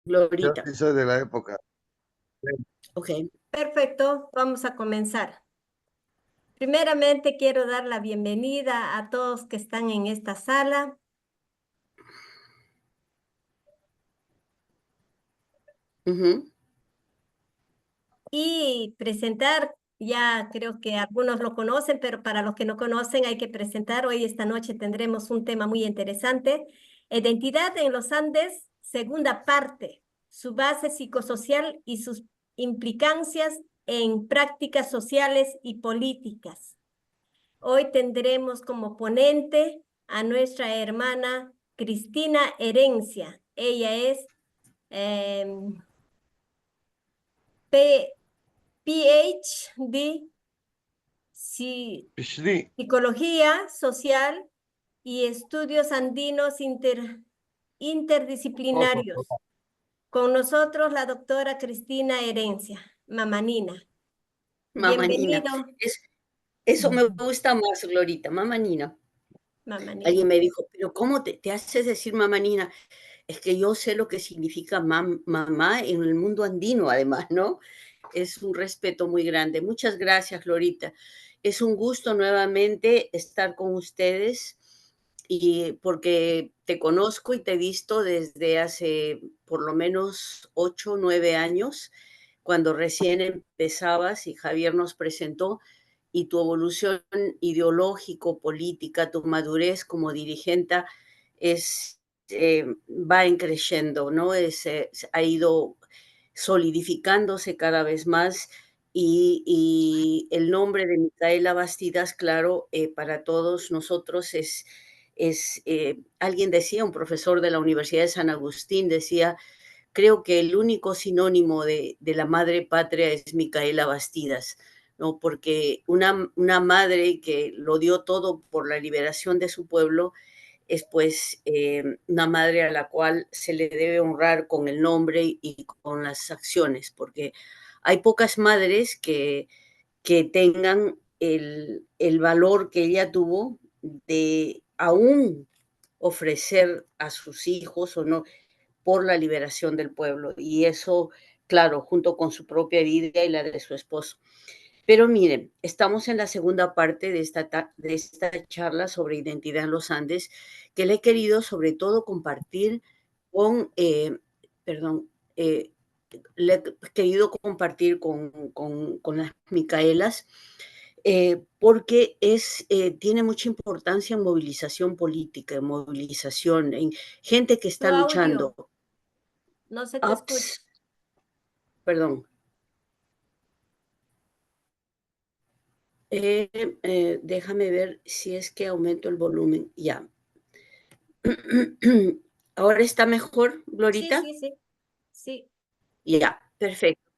Yo Glorita. sí soy de la época. Ok. Perfecto, vamos a comenzar. Primeramente quiero dar la bienvenida a todos que están en esta sala. Ujú. Y presentar, ya creo que algunos lo conocen, pero para los que no conocen hay que presentar. Hoy, esta noche, tendremos un tema muy interesante. Identidad en los Andes, segunda parte, su base psicosocial y sus implicancias en prácticas sociales y políticas. Hoy tendremos como ponente a nuestra hermana Cristina Herencia. Ella es P- PhD, PhD. Psicología Social y Estudios Andinos Ojo, Interdisciplinarios. Con nosotros la doctora Cristina Herencia, Mamanina. Mamá Nina. Bienvenido, Eso me gusta más, Glorita. Mamá Nina. Mamanina. Alguien me dijo, pero ¿cómo te haces decir mamá Nina? Es que yo sé lo que significa mamá en el mundo andino, además, ¿no? Es un respeto muy grande. Muchas gracias, Glorita. Es un gusto nuevamente estar con ustedes y porque te conozco y te he visto desde hace por lo menos 8 o 9 años, cuando recién empezabas y Javier nos presentó, y tu evolución ideológico, política, tu madurez como dirigente va en creciendo, ¿no? Ha ido solidificándose cada vez más y el nombre de Micaela Bastidas, claro, para todos nosotros alguien decía, un profesor de la Universidad de San Agustín decía, creo que el único sinónimo de la madre patria es Micaela Bastidas, ¿no? Porque una madre que lo dio todo por la liberación de su pueblo es pues una madre a la cual se le debe honrar con el nombre y con las acciones, porque hay pocas madres que tengan el valor que ella tuvo de aún ofrecer a sus hijos o no por la liberación del pueblo. Y eso, claro, junto con su propia vida y la de su esposo. Pero miren, estamos en la segunda parte de esta charla sobre identidad en los Andes, que le he querido sobre todo compartir con, perdón, le he querido compartir con las Micaelas, porque tiene mucha importancia en movilización política, en movilización, en gente que Tu está audio, luchando. no se te escucha. Ups, perdón. Déjame ver si es que aumento el volumen. Ya. ¿Ahora está mejor, Sí, Glorita? sí, sí, sí. Ya, perfecto.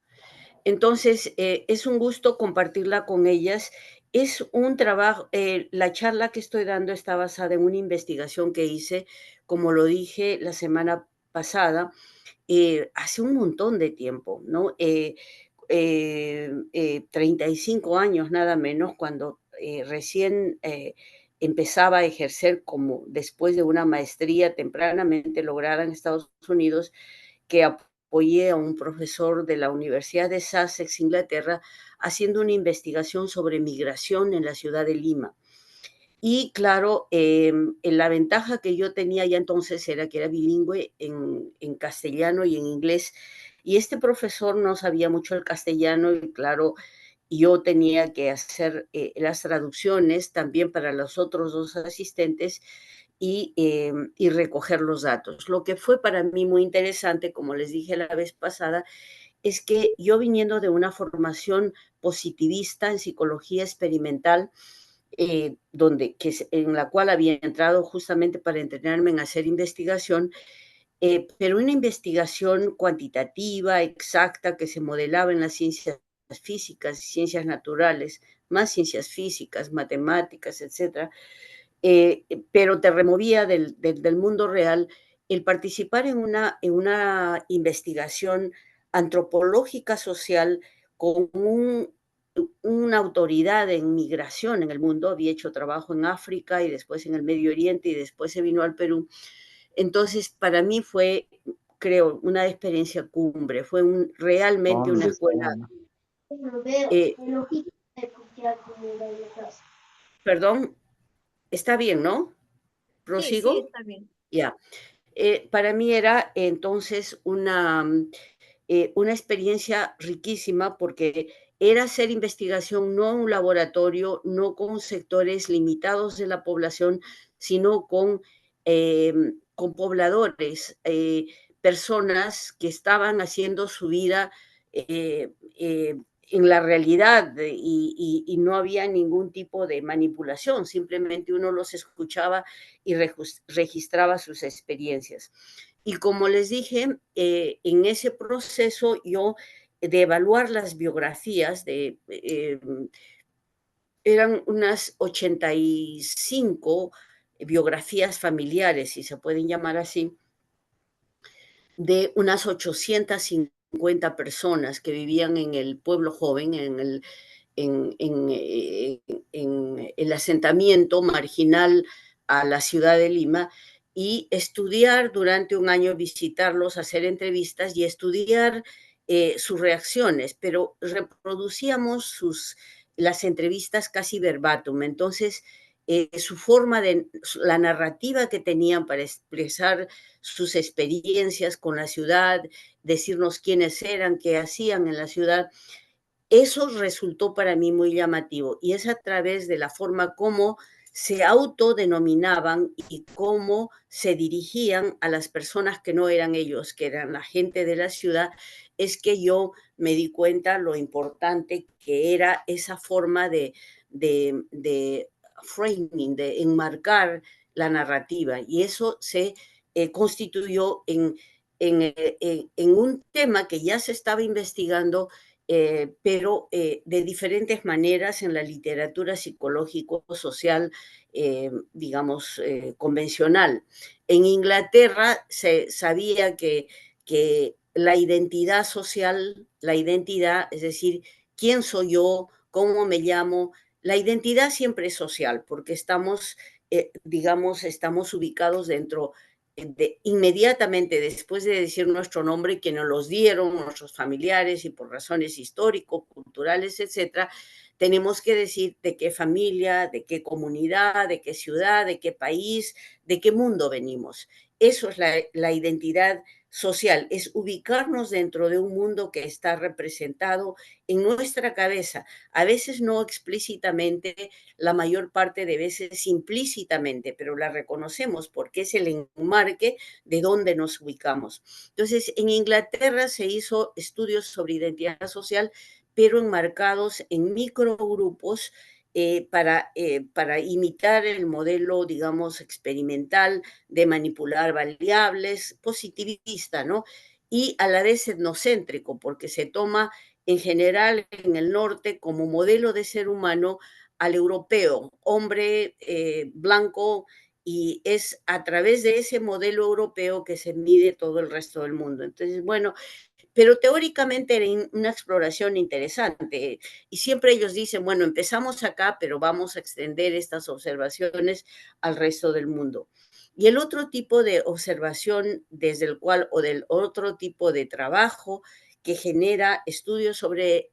Entonces, es un gusto compartirla con ellas. Es un trabajo, la charla que estoy dando está basada en una investigación que hice, como lo dije la semana pasada, hace un montón de tiempo, ¿no? 35 años nada menos, cuando recién empezaba a ejercer como después de una maestría tempranamente lograda en Estados Unidos, que apoyé a un profesor de la Universidad de Sussex, Inglaterra, haciendo una investigación sobre migración en la ciudad de Lima. Y claro, la ventaja que yo tenía ya entonces era que era bilingüe en castellano y en inglés. Y este profesor no sabía mucho el castellano y claro, yo tenía que hacer las traducciones también para los otros dos asistentes y recoger los datos. Lo que fue para mí muy interesante, como les dije la vez pasada, es que yo viniendo de una formación positivista en psicología experimental, en la cual había entrado justamente para entrenarme en hacer investigación, pero una investigación cuantitativa, exacta, que se modelaba en las ciencias físicas, ciencias naturales, más ciencias físicas, matemáticas, etcétera, pero te removía del mundo real. El participar en una investigación antropológica social con una autoridad en migración en el mundo, había hecho trabajo en África y después en el Medio Oriente y después se vino al Perú. Entonces, para mí fue creo, una experiencia cumbre. Fue realmente una ¿Dónde escuela. está? Perdón, está bien, ¿no? Sí, sí, ¿Prosigo? está bien. Ya. Para mí era entonces una experiencia riquísima porque era hacer investigación no en un laboratorio, no con sectores limitados de la población, sino con pobladores, personas que estaban haciendo su vida eh, eh, en la realidad y no había ningún tipo de manipulación, simplemente uno los escuchaba y registraba sus experiencias. Y como les dije, en ese proceso yo de evaluar las biografías, eran unas 85 biografías familiares, si se pueden llamar así, de unas 850 personas que vivían en el pueblo joven, en el asentamiento marginal a la ciudad de Lima, y estudiar durante un año, visitarlos, hacer entrevistas y estudiar sus reacciones, pero reproducíamos las entrevistas casi verbatim. Entonces, su forma la narrativa que tenían para expresar sus experiencias con la ciudad, decirnos quiénes eran, qué hacían en la ciudad, eso resultó para mí muy llamativo y es a través de la forma como se autodenominaban y cómo se dirigían a las personas que no eran ellos, que eran la gente de la ciudad, es que yo me di cuenta lo importante que era esa forma de framing, de enmarcar la narrativa. Y eso se constituyó en un tema que ya se estaba investigando, pero de diferentes maneras en la literatura psicológico-social, digamos, convencional. En Inglaterra se sabía que la identidad social, la identidad, es decir, quién soy yo, cómo me llamo, la identidad siempre es social, porque estamos, digamos, estamos ubicados dentro inmediatamente después de decir nuestro nombre, que nos los dieron nuestros familiares y por razones históricos, culturales, etcétera, tenemos que decir de qué familia, de qué comunidad, de qué ciudad, de qué país, de qué mundo venimos. Eso es la identidad social, es ubicarnos dentro de un mundo que está representado en nuestra cabeza, a veces no explícitamente, la mayor parte de veces implícitamente, pero la reconocemos porque es el enmarque de donde nos ubicamos. Entonces, en Inglaterra se hizo estudios sobre identidad social, pero enmarcados en microgrupos, para imitar el modelo, digamos, experimental de manipular variables, positivista, ¿no? Y a la vez etnocéntrico, porque se toma en general en el norte como modelo de ser humano al europeo, hombre blanco, y es a través de ese modelo europeo que se mide todo el resto del mundo. Entonces, bueno, pero teóricamente era una exploración interesante y siempre ellos dicen, bueno, empezamos acá, pero vamos a extender estas observaciones al resto del mundo. Y el otro tipo de observación desde el cual, o del otro tipo de trabajo que genera estudios sobre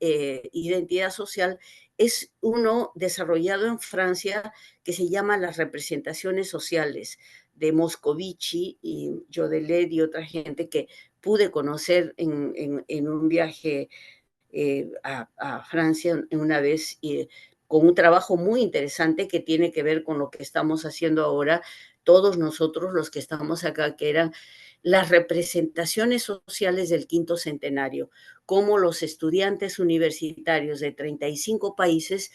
identidad social, es uno desarrollado en Francia que se llama las representaciones sociales, de Moscovici y Jodelet y otra gente que pude conocer en un viaje a Francia una vez, con un trabajo muy interesante que tiene que ver con lo que estamos haciendo ahora, todos nosotros los que estamos acá, que eran las representaciones sociales del quinto centenario, cómo los estudiantes universitarios de 35 países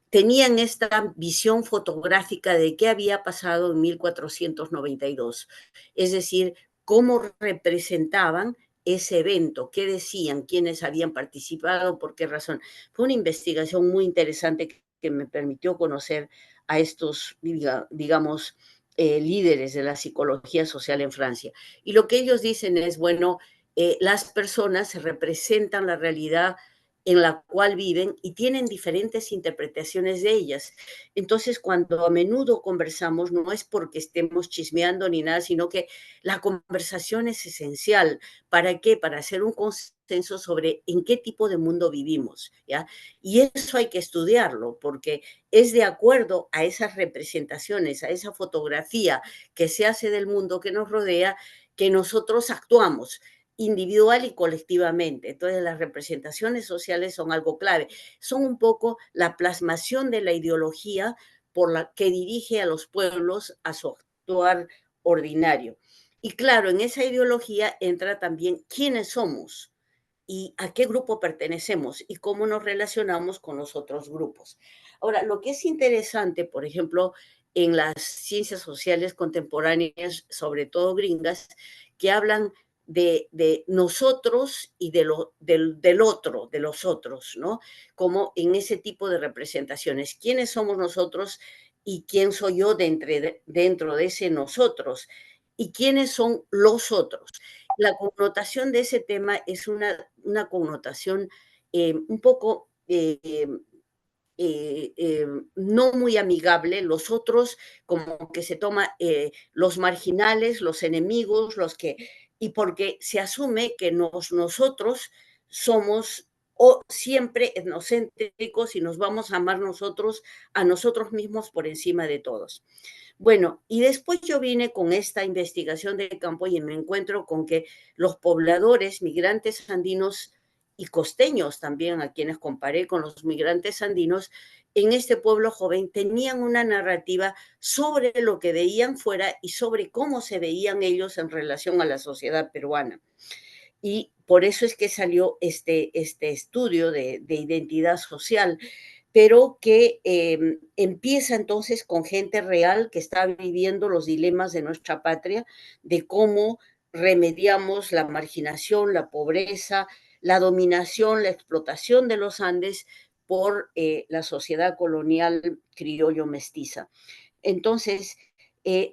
tenían esta visión fotográfica de qué había pasado en 1492, es decir, cómo representaban ese evento, qué decían, quiénes habían participado, por qué razón. Fue una investigación muy interesante que me permitió conocer a estos, digamos, líderes de la psicología social en Francia. Y lo que ellos dicen es, bueno, las personas representan la realidad en la cual viven y tienen diferentes interpretaciones de ellas. Entonces, cuando a menudo conversamos, no es porque estemos chismeando ni nada, sino que la conversación es esencial. ¿Para qué? Para hacer un consenso sobre en qué tipo de mundo vivimos, ¿ya? Y eso hay que estudiarlo, porque es de acuerdo a esas representaciones, a esa fotografía que se hace del mundo que nos rodea, que nosotros actuamos individual y colectivamente. Entonces, las representaciones sociales son algo clave. Son un poco la plasmación de la ideología por la que dirige a los pueblos a su actuar ordinario. Y claro, en esa ideología entra también quiénes somos y a qué grupo pertenecemos y cómo nos relacionamos con los otros grupos. Ahora, lo que es interesante, por ejemplo, en las ciencias sociales contemporáneas, sobre todo gringas, que hablan de nosotros y del otro, de los otros, ¿no? Como en ese tipo de representaciones. ¿Quiénes somos nosotros y quién soy yo dentro de ese nosotros? ¿Y quiénes son los otros? La connotación de ese tema es una connotación un poco no muy amigable, los otros como que se toma los marginales, los enemigos, y porque se asume que nosotros somos o siempre etnocéntricos y nos vamos a amar nosotros a nosotros mismos por encima de todos. Bueno, y después yo vine con esta investigación de campo y me encuentro con que los pobladores, migrantes andinos y costeños también, a quienes comparé con los migrantes andinos, en este pueblo joven tenían una narrativa sobre lo que veían fuera y sobre cómo se veían ellos en relación a la sociedad peruana. Y por eso es que salió este estudio de identidad social, pero que empieza entonces con gente real que está viviendo los dilemas de nuestra patria, de cómo remediamos la marginación, la pobreza, la dominación, la explotación de los Andes por la sociedad colonial criollo mestiza. Entonces,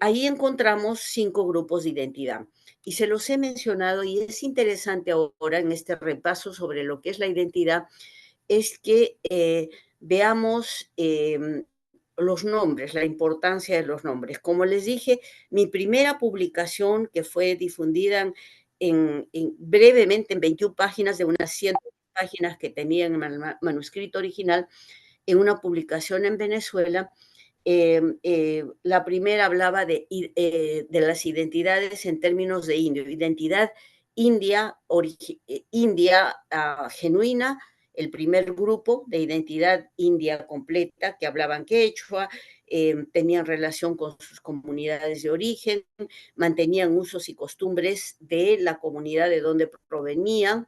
ahí encontramos 5 grupos de identidad y se los he mencionado y es interesante ahora en este repaso sobre lo que es la identidad, es que veamos los nombres, la importancia de los nombres. Como les dije, mi primera publicación que fue difundida brevemente en 21 páginas de unas 100 páginas que tenía en el manuscrito original, en una publicación en Venezuela, la primera hablaba de las identidades en términos de indio, identidad india, india genuina, el primer grupo de identidad india completa, que hablaban quechua, tenían relación con sus comunidades de origen, mantenían usos y costumbres de la comunidad de donde provenían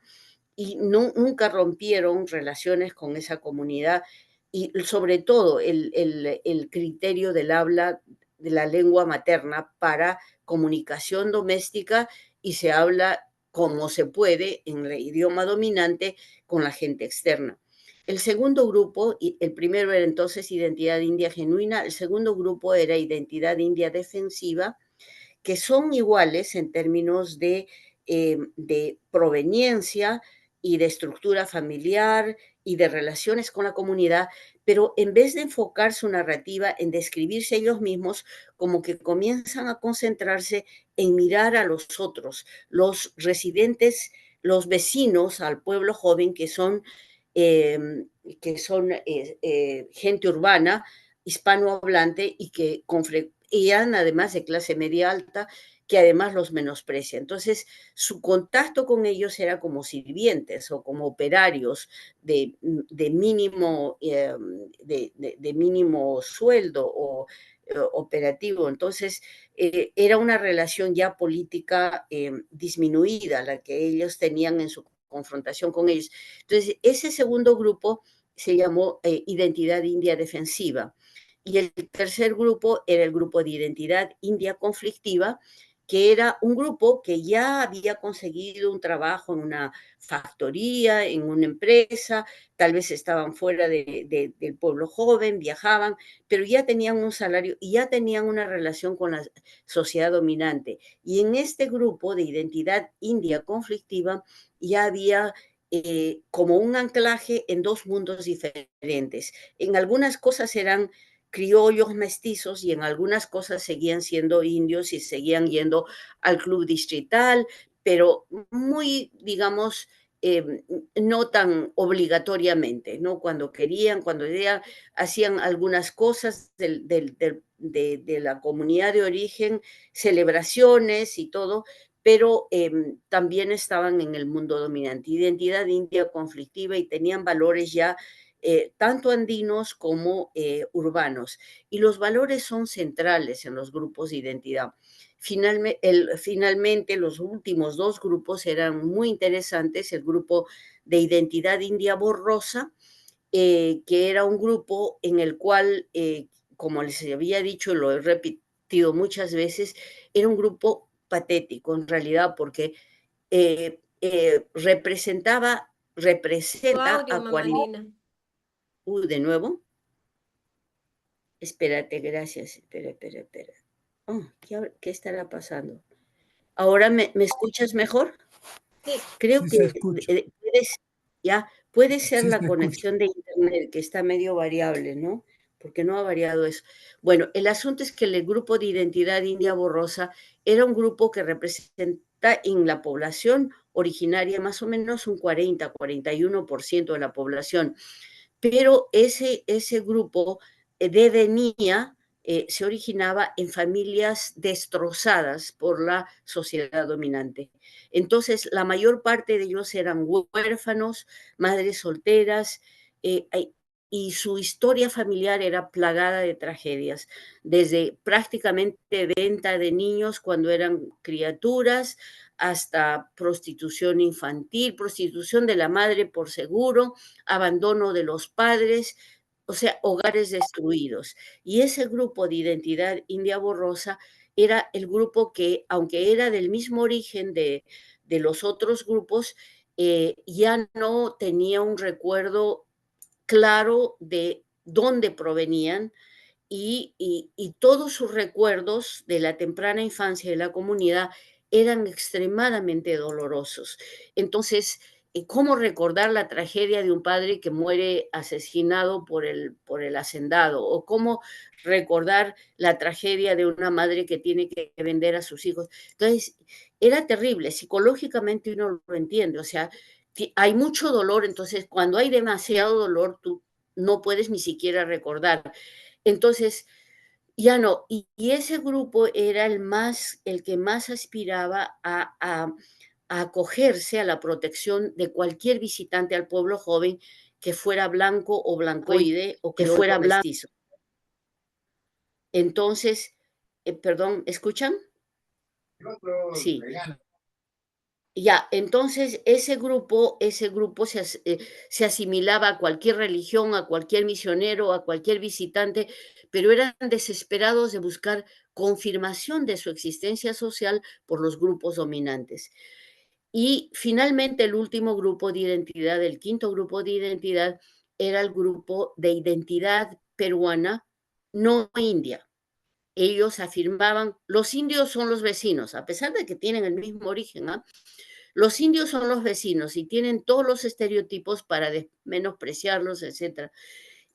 y nunca rompieron relaciones con esa comunidad y sobre todo el criterio del habla de la lengua materna para comunicación doméstica y se habla como se puede en el idioma dominante con la gente externa. El segundo grupo, el primero era entonces identidad india genuina, el segundo grupo era identidad india defensiva, que son iguales en términos de proveniencia y de estructura familiar y de relaciones con la comunidad, pero en vez de enfocar su narrativa en describirse ellos mismos, como que comienzan a concentrarse en mirar a los otros, los residentes, los vecinos al pueblo joven eh, gente urbana, hispanohablante y que y además de clase media alta, que además los menosprecia. Entonces, su contacto con ellos era como sirvientes o como operarios de mínimo, de mínimo sueldo o operativo. Entonces, era una relación ya política disminuida la que ellos tenían en su confrontación con ellos. Entonces, ese segundo grupo se llamó Identidad India Defensiva. Y el tercer grupo era el grupo de identidad india conflictiva, que era un grupo que ya había conseguido un trabajo en una factoría, en una empresa, tal vez estaban fuera del pueblo joven, viajaban, pero ya tenían un salario y ya tenían una relación con la sociedad dominante. Y en este grupo de identidad india conflictiva ya había como un anclaje en dos mundos diferentes. En algunas cosas eran criollos mestizos y en algunas cosas seguían siendo indios y seguían yendo al club distrital, pero muy, digamos, no tan obligatoriamente, ¿no? Cuando querían, cuando ya hacían algunas cosas de la comunidad de origen, celebraciones y todo, pero también estaban en el mundo dominante, identidad india conflictiva y tenían valores ya tanto andinos como urbanos. Y los valores son centrales en los grupos de identidad. Finalmente, los últimos dos grupos eran muy interesantes, el grupo de identidad india borrosa, que era un grupo en el cual, como les había dicho, lo he repetido muchas veces, era un grupo patético en realidad, porque Tu representa audio, a mamá 40... Lina. De nuevo, espérate, gracias, espera. Oh, ¿qué estará pasando? ¿Ahora me escuchas mejor? Sí, Creo Sí que se escucha, puede ser sí la se escucha. conexión de internet que está medio variable, ¿no? Porque no ha variado eso. Bueno, el asunto es que el grupo de identidad india borrosa era un grupo que representa en la población originaria más o menos un 41% de la población, pero ese grupo devenía, se originaba en familias destrozadas por la sociedad dominante. Entonces, la mayor parte de ellos eran huérfanos, madres solteras, eh, y su historia familiar era plagada de tragedias, desde prácticamente venta de niños cuando eran criaturas, hasta prostitución infantil, prostitución de la madre por seguro, abandono de los padres, o sea, hogares destruidos. Y ese grupo de identidad india borrosa era el grupo que, aunque era del mismo origen de los otros grupos, ya no tenía un recuerdo claro de dónde provenían y todos sus recuerdos de la temprana infancia de la comunidad eran extremadamente dolorosos. Entonces, ¿cómo recordar la tragedia de un padre que muere asesinado por el hacendado? ¿O cómo recordar la tragedia de una madre que tiene que vender a sus hijos? Entonces, era terrible, psicológicamente uno lo entiende, o sea, hay mucho dolor, entonces cuando hay demasiado dolor, tú no puedes ni siquiera recordar. Entonces, ya no, y ese grupo era el que más aspiraba a acogerse a la protección de cualquier visitante al pueblo joven que fuera blanco o blancoide o Que criollo fuera blanco. mestizo. Entonces, perdón, ¿escuchan? Sí. Ya, entonces ese grupo se asimilaba a cualquier religión, a cualquier misionero, a cualquier visitante, pero eran desesperados de buscar confirmación de su existencia social por los grupos dominantes. Y finalmente el último grupo de identidad, el quinto grupo de identidad, era el grupo de identidad peruana no india. Ellos afirmaban, los indios son los vecinos, a pesar de que tienen el mismo origen, ¿ah? Los indios son los vecinos y tienen todos los estereotipos para menospreciarlos, etcétera.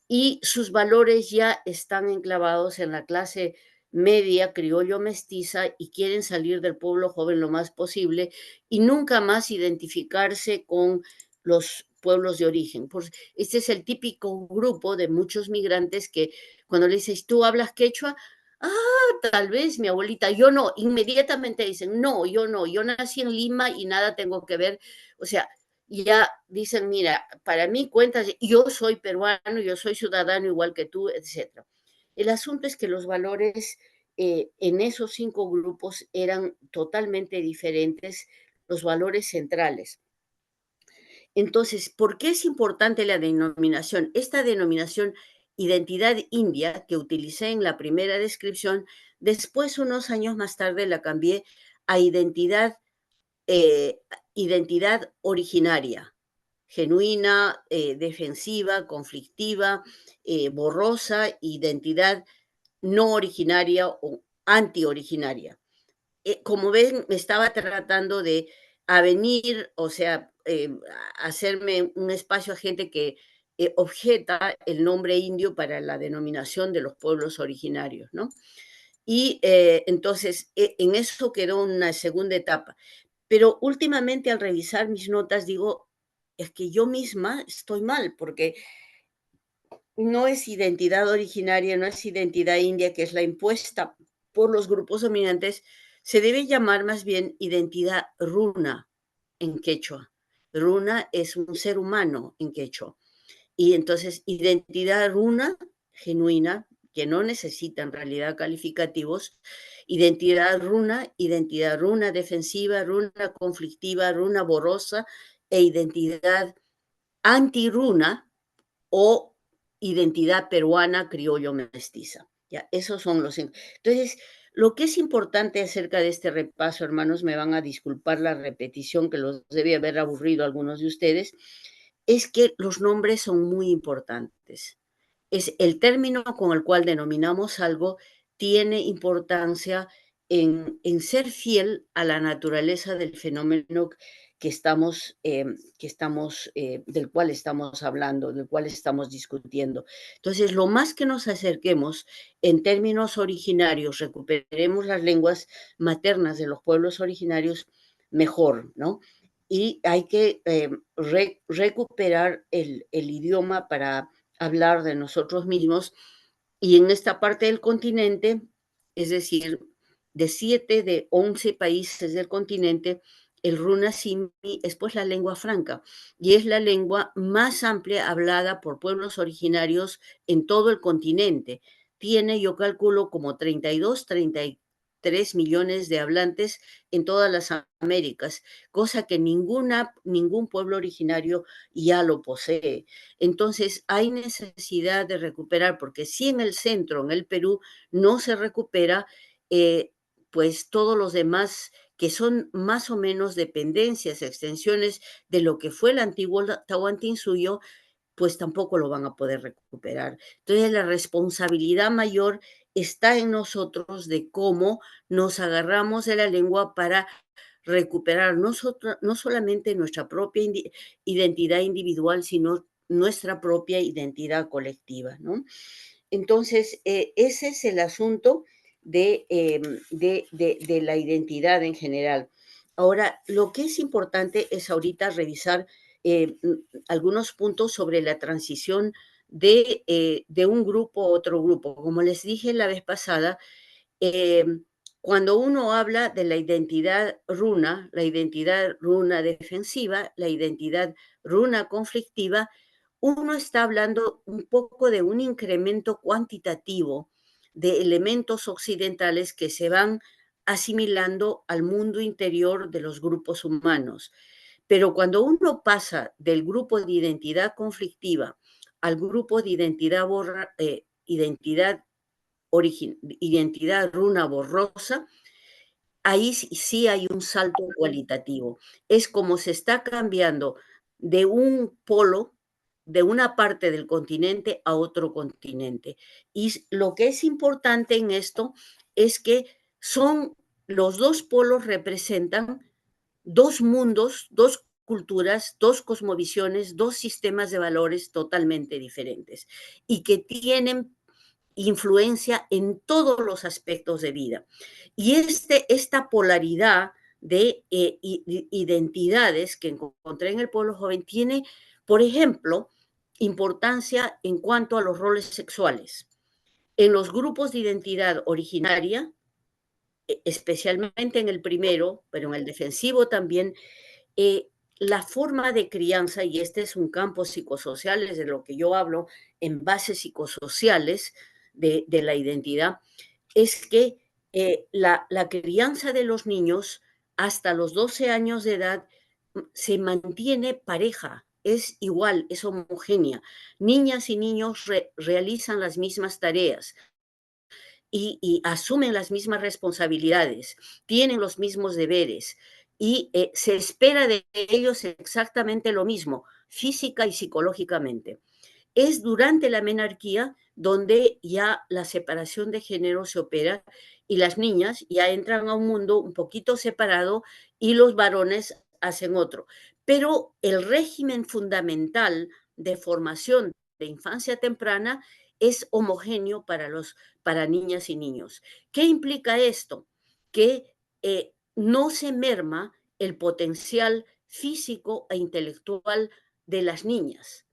Y sus valores ya están enclavados en la clase media criollo mestiza y quieren salir del pueblo joven lo más posible y nunca más identificarse con los pueblos de origen. Pues este es el típico grupo de muchos migrantes que cuando le dices, ¿tú hablas quechua? Tal vez mi abuelita, yo no, inmediatamente dicen, no, yo nací en Lima y nada tengo que ver, o sea, ya dicen, mira, para mí cuentas, yo soy peruano, yo soy ciudadano igual que tú, etcétera. El asunto es que los valores en esos 5 grupos eran totalmente diferentes, los valores centrales. Entonces, ¿por qué es importante la denominación? Esta denominación identidad india que utilicé en la primera descripción, después, unos años más tarde, la cambié a eh, identidad originaria, genuina, defensiva, conflictiva, borrosa, identidad no originaria o anti-originaria. Como ven, me estaba tratando de a venir, o sea, a hacerme un espacio a gente que objeta el nombre indio para la denominación de los pueblos originarios, ¿no? Y entonces, en eso quedó una segunda etapa. Pero últimamente al revisar mis notas digo, es que yo misma estoy mal, porque no es identidad originaria, no es identidad india, que es la impuesta por los grupos dominantes, se debe llamar más bien identidad runa en quechua. Runa es un ser humano en quechua. Y entonces, identidad runa, genuina, que no necesita en realidad calificativos, identidad runa defensiva, runa conflictiva, runa borrosa e identidad antiruna o identidad peruana criollo mestiza. Ya, esos son los. Entonces, lo que es importante acerca de este repaso, hermanos, me van a disculpar la repetición que los debe haber aburrido a algunos de ustedes, es que los nombres son muy importantes. Es el término con el cual denominamos algo tiene importancia en ser fiel a la naturaleza del fenómeno del cual estamos hablando, del cual estamos discutiendo. Entonces, lo más que nos acerquemos en términos originarios, recuperemos las lenguas maternas de los pueblos originarios, mejor, ¿no? Y hay que recuperar el idioma para hablar de nosotros mismos. Y en esta parte del continente, es decir, de 7 de 11 países del continente, el runa simi es pues la lengua franca y es la lengua más amplia hablada por pueblos originarios en todo el continente. Tiene, yo calculo, como 32, 33 millones de hablantes en todas las Américas, cosa que ningún pueblo originario ya lo posee. Entonces hay necesidad de recuperar, porque si en el centro, en el Perú, no se recupera, pues todos los demás que son más o menos dependencias, extensiones de lo que fue el antiguo Tahuantinsuyo, pues tampoco lo van a poder recuperar. Entonces la responsabilidad mayor está en nosotros de cómo nos agarramos de la lengua para recuperar no solamente nuestra propia identidad individual, sino nuestra propia identidad colectiva, ¿no? Entonces, ese es el asunto de la identidad en general. Ahora, lo que es importante es ahorita revisar algunos puntos sobre la transición de un grupo a otro grupo. Como les dije la vez pasada, eh, cuando uno habla de la identidad runa defensiva, la identidad runa conflictiva, uno está hablando un poco de un incremento cuantitativo de elementos occidentales que se van asimilando al mundo interior de los grupos humanos. Pero cuando uno pasa del grupo de identidad conflictiva al grupo de identidad runa borrosa, ahí sí hay un salto cualitativo. Es como se está cambiando de un polo, de una parte del continente a otro continente. Y lo que es importante en esto es que los dos polos representan dos mundos, dos culturas, dos cosmovisiones, dos sistemas de valores totalmente diferentes y que tienen influencia en todos los aspectos de vida. Y esta polaridad de identidades que encontré en el pueblo joven tiene, por ejemplo, importancia en cuanto a los roles sexuales. En los grupos de identidad originaria, especialmente en el primero, pero en el defensivo también, la forma de crianza, y este es un campo psicosocial, es de lo que yo hablo, en bases psicosociales de la identidad, es que la crianza de los niños hasta los 12 años de edad se mantiene pareja, es igual, es homogénea. Niñas y niños realizan las mismas tareas y asumen las mismas responsabilidades, tienen los mismos deberes y se espera de ellos exactamente lo mismo, física y psicológicamente. Es durante la menarquía donde ya la separación de género se opera y las niñas ya entran a un mundo un poquito separado y los varones hacen otro. Pero el régimen fundamental de formación de infancia temprana es homogéneo para niñas y niños. ¿Qué implica esto? Que no se merma el potencial físico e intelectual de las niñas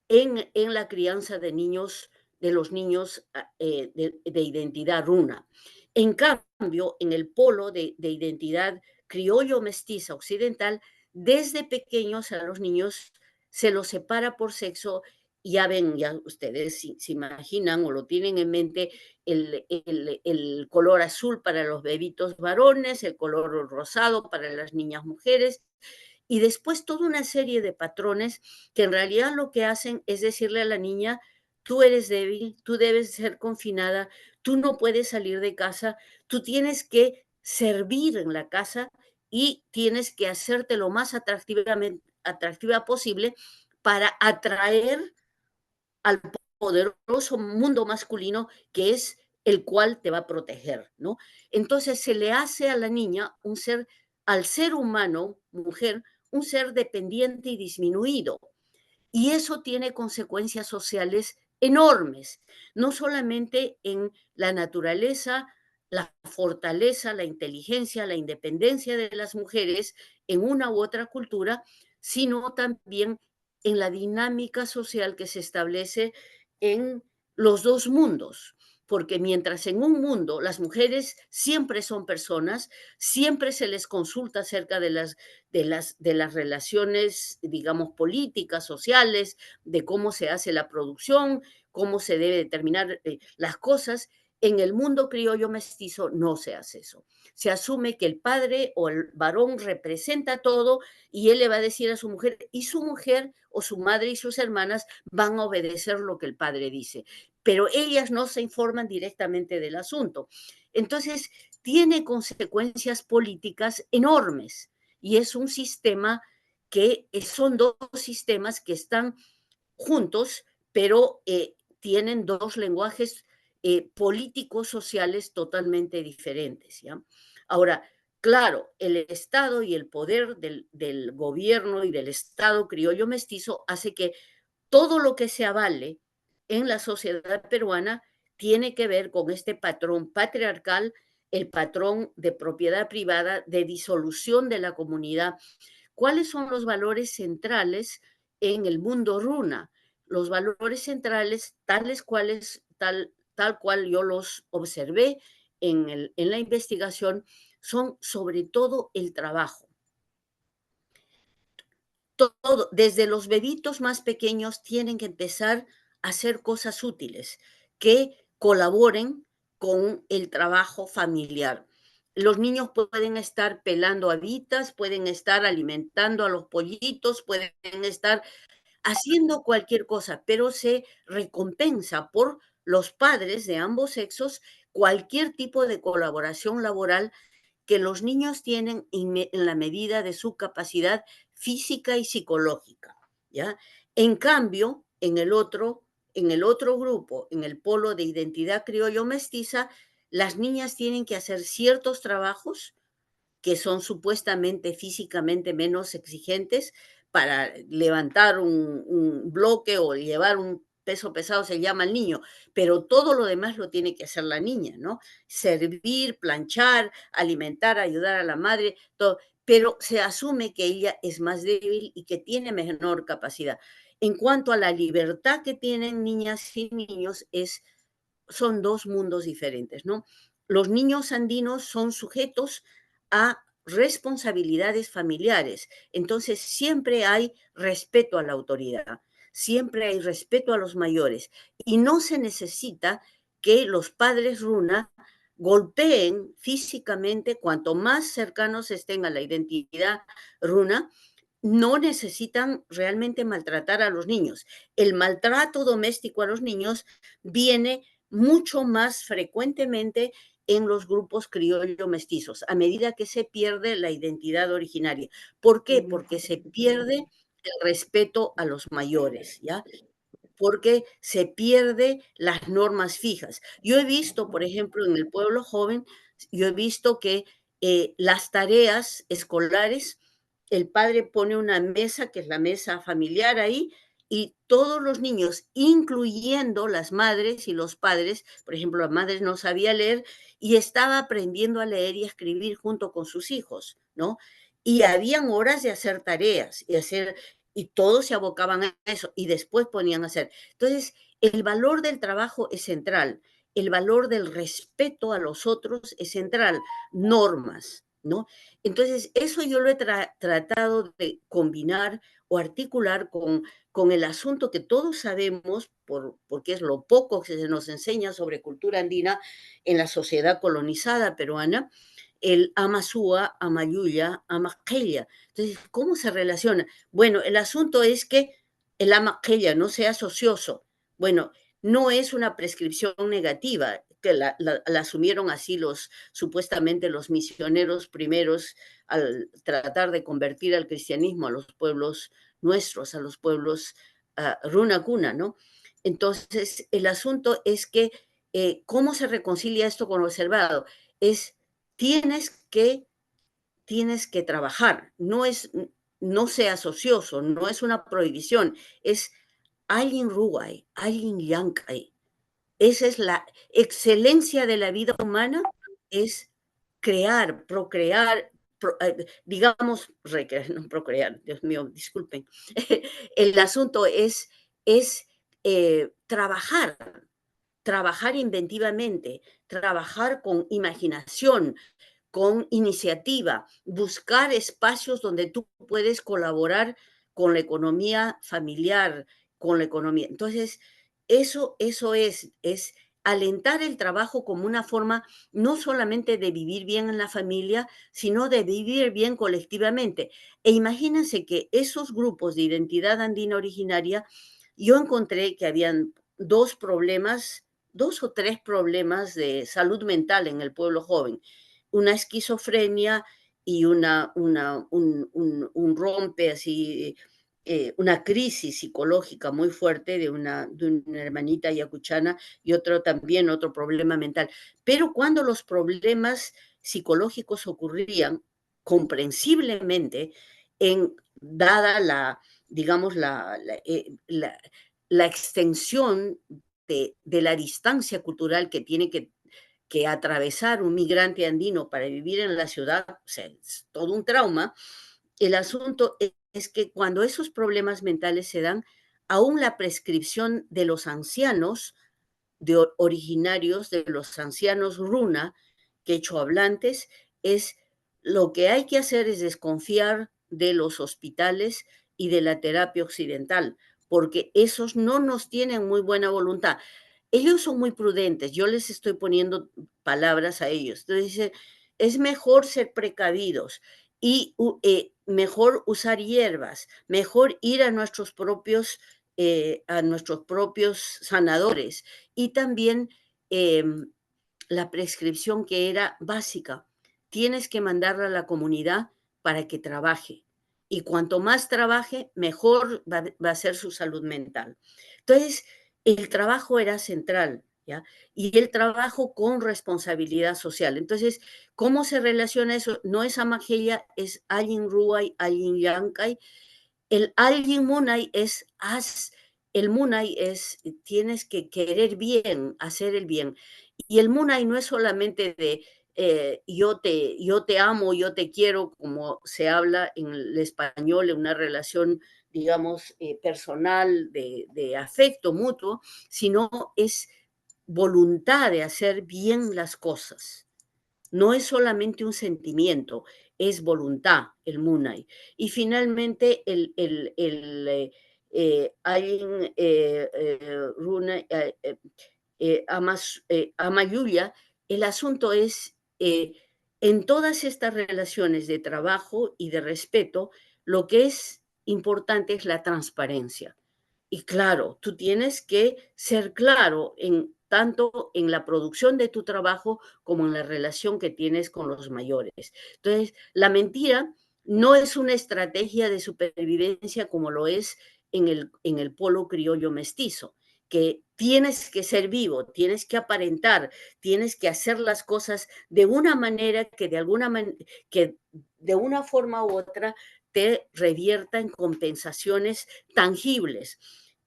en la crianza de niños, de los niños de identidad runa. En cambio, en el polo de identidad criollo mestiza occidental, desde pequeños a los niños se los separa por sexo. Ya ven, ya ustedes se imaginan o lo tienen en mente el color azul para los bebitos varones, el color rosado para las niñas mujeres, y después toda una serie de patrones que en realidad lo que hacen es decirle a la niña, tú eres débil, tú debes ser confinada, tú no puedes salir de casa, tú tienes que servir en la casa y tienes que hacerte lo más atractiva posible para atraer al poderoso mundo masculino que es el cual te va a proteger, ¿no? Entonces se le hace a la niña un ser, al ser humano, mujer, un ser dependiente y disminuido. Y eso tiene consecuencias sociales enormes, no solamente en la naturaleza, la fortaleza, la inteligencia, la independencia de las mujeres en una u otra cultura, sino también en la dinámica social que se establece en los dos mundos. Porque mientras en un mundo las mujeres siempre son personas, siempre se les consulta acerca de las relaciones, digamos, políticas, sociales, de cómo se hace la producción, cómo se debe determinar las cosas. En el mundo criollo mestizo no se hace eso. Se asume que el padre o el varón representa todo y él le va a decir a su mujer, y su mujer o su madre y sus hermanas van a obedecer lo que el padre dice, pero ellas no se informan directamente del asunto. Entonces, tiene consecuencias políticas enormes y es un sistema que son dos sistemas que están juntos, pero tienen dos lenguajes políticos sociales totalmente diferentes. ¿Ya? Ahora, claro, el Estado y el poder del gobierno y del Estado criollo mestizo hace que todo lo que se avale en la sociedad peruana tiene que ver con este patrón patriarcal, el patrón de propiedad privada, de disolución de la comunidad. ¿Cuáles son los valores centrales en el mundo runa? Los valores centrales, tal cual yo los observé en la investigación, son sobre todo el trabajo. Todo, desde los bebitos más pequeños tienen que empezar a hacer cosas útiles que colaboren con el trabajo familiar. Los niños pueden estar pelando habitas, pueden estar alimentando a los pollitos, pueden estar haciendo cualquier cosa, pero se recompensa por los padres de ambos sexos cualquier tipo de colaboración laboral que los niños tienen en la medida de su capacidad física y psicológica, ¿ya? En cambio, en el otro grupo, en el polo de identidad criollo mestiza, las niñas tienen que hacer ciertos trabajos que son supuestamente físicamente menos exigentes. Para levantar un bloque o llevar un peso pesado se llama el niño, pero todo lo demás lo tiene que hacer la niña, ¿no? Servir, planchar, alimentar, ayudar a la madre, todo, pero se asume que ella es más débil y que tiene menor capacidad. En cuanto a la libertad que tienen niñas y niños, son dos mundos diferentes, ¿no? Los niños andinos son sujetos a responsabilidades familiares, entonces siempre hay respeto a la autoridad, siempre hay respeto a los mayores y no se necesita que los padres runa golpeen físicamente. Cuanto más cercanos estén a la identidad runa, no necesitan realmente maltratar a los niños. El maltrato doméstico a los niños viene mucho más frecuentemente en los grupos criollo mestizos, a medida que se pierde la identidad originaria. ¿Por qué? Porque se pierde el respeto a los mayores, ¿ya? Porque se pierde las normas fijas. Yo he visto, por ejemplo, en el pueblo joven, yo he visto que las tareas escolares el padre pone una mesa, que es la mesa familiar ahí, y todos los niños, incluyendo las madres y los padres, por ejemplo, la madre no sabía leer y estaba aprendiendo a leer y a escribir junto con sus hijos, ¿no? Y habían horas de hacer tareas y todos se abocaban a eso y después ponían a hacer. Entonces, el valor del trabajo es central, el valor del respeto a los otros es central, normas, ¿no? Entonces, eso yo lo he tratado de combinar o articular con el asunto que todos sabemos, porque es lo poco que se nos enseña sobre cultura andina en la sociedad colonizada peruana, el Amasúa, Amayuya, Amaquella. Entonces, ¿cómo se relaciona? Bueno, el asunto es que el Amaquella no sea ocioso. Bueno, no es una prescripción negativa, que la asumieron así supuestamente los misioneros primeros al tratar de convertir al cristianismo a los pueblos nuestros, a los pueblos runa cuna, ¿no? Entonces, el asunto es que, ¿cómo se reconcilia esto con lo observado? Es, tienes que, tienes que trabajar, no seas ocioso, no es una prohibición, es alguien ruay, alguien yankay. Esa es la excelencia de la vida humana, es crear, procrear, digamos, no procrear, Dios mío, disculpen. El asunto es trabajar, trabajar inventivamente, trabajar con imaginación, con iniciativa, buscar espacios donde tú puedes colaborar con la economía familiar, con la economía. Entonces, eso es alentar el trabajo como una forma no solamente de vivir bien en la familia, sino de vivir bien colectivamente. E imagínense que esos grupos de identidad andina originaria, yo encontré que habían dos o tres problemas de salud mental en el pueblo joven, una esquizofrenia y un rompe así, una crisis psicológica muy fuerte de una hermanita yacuchana y otro problema mental. Pero cuando los problemas psicológicos ocurrían, comprensiblemente, dada digamos, la extensión de la distancia cultural que tiene que atravesar un migrante andino para vivir en la ciudad, o sea, es todo un trauma. El asunto es que cuando esos problemas mentales se dan, aún la prescripción de los ancianos originarios, de los ancianos runa, quechohablantes, es lo que hay que hacer es desconfiar de los hospitales y de la terapia occidental, porque esos no nos tienen muy buena voluntad. Ellos son muy prudentes, yo les estoy poniendo palabras a ellos. Entonces dice, es mejor ser precavidos y mejor usar hierbas, mejor ir a nuestros propios sanadores y también la prescripción que era básica. Tienes que mandarla a la comunidad para que trabaje. Y cuanto más trabaje, mejor va a ser su salud mental. Entonces, el trabajo era central, ¿ya? Y el trabajo con responsabilidad social. Entonces, ¿cómo se relaciona eso? No es Amajeya, es Alin Ruay, Alin Yankay. El Alin Munay el Munay es, tienes que querer bien, hacer el bien. Y el Munay no es solamente de yo te amo, yo te quiero, como se habla en el español, en una relación, digamos, personal de afecto mutuo, sino es voluntad de hacer bien las cosas. No es solamente un sentimiento, es voluntad, el Munay. Y finalmente, alguien, Runa, Amayuya, el asunto es, en todas estas relaciones de trabajo y de respeto, lo que es importante es la transparencia. Y claro, tú tienes que ser claro tanto en la producción de tu trabajo como en la relación que tienes con los mayores. Entonces, la mentira no es una estrategia de supervivencia como lo es en el polo criollo mestizo, que tienes que ser vivo, tienes que aparentar, tienes que hacer las cosas de una manera que de una forma u otra te revierta en compensaciones tangibles.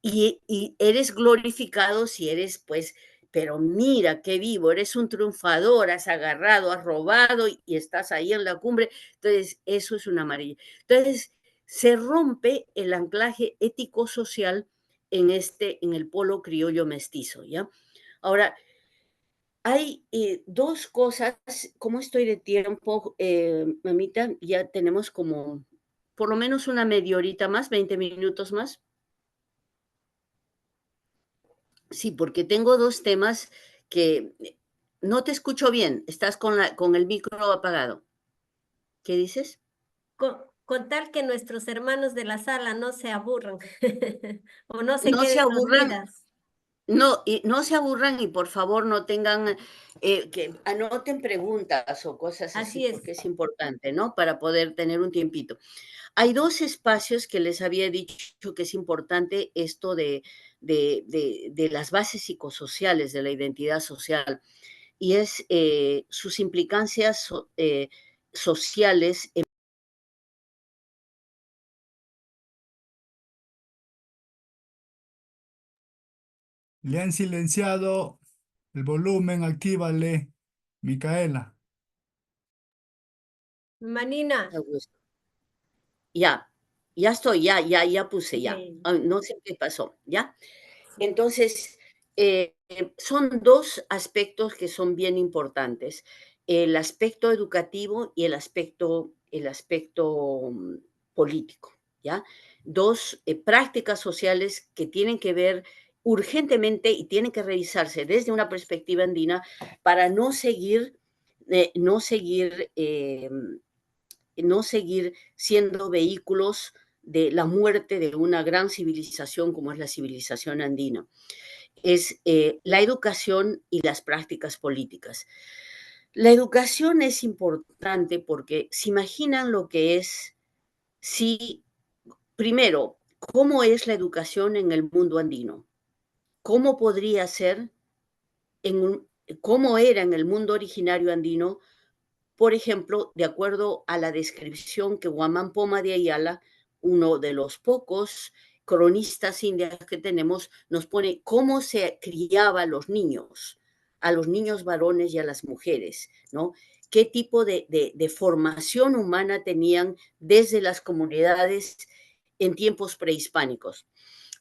Y eres glorificado si eres, pues, pero mira qué vivo, eres un triunfador, has agarrado, has robado y estás ahí en la cumbre. Entonces, eso es una maravilla. Entonces, se rompe el anclaje ético-social en el polo criollo mestizo, ¿ya? Ahora, hay dos cosas, ¿cómo estoy de tiempo, mamita? Ya tenemos como por lo menos una media horita más, 20 minutos más. Sí, porque tengo dos temas que no te escucho bien, estás con el micro apagado. ¿Qué dices? Con tal que nuestros hermanos de la sala no se aburran o no se No se queden aburran, dormidas. no, y no se aburran y por favor no tengan, que anoten preguntas o cosas así, Así es. porque es importante, ¿no? Para poder tener un tiempito. Hay dos espacios que les había dicho que es importante esto de las bases psicosociales de la identidad social y es sus implicancias sociales. Le han silenciado el volumen, actívale, Micaela. Manina. Ya, ya estoy, ya puse ya. Ok. No sé qué pasó, ¿ya? Sí. Entonces, son dos aspectos que son bien importantes, el aspecto educativo y el aspecto político, ¿ya? Dos prácticas sociales que tienen que ver urgentemente y tienen que revisarse desde una perspectiva andina para no seguir siendo vehículos de la muerte de una gran civilización como es la civilización andina. Es la educación y las prácticas políticas. La educación es importante porque se imaginan lo que es si, primero, cómo es la educación en el mundo andino, cómo podría ser, cómo era en el mundo originario andino. Por ejemplo, de acuerdo a la descripción que Guamán Poma de Ayala, uno de los pocos cronistas indios que tenemos, nos pone cómo se criaba a los niños varones y a las mujeres, ¿no? Qué tipo de formación humana tenían desde las comunidades en tiempos prehispánicos.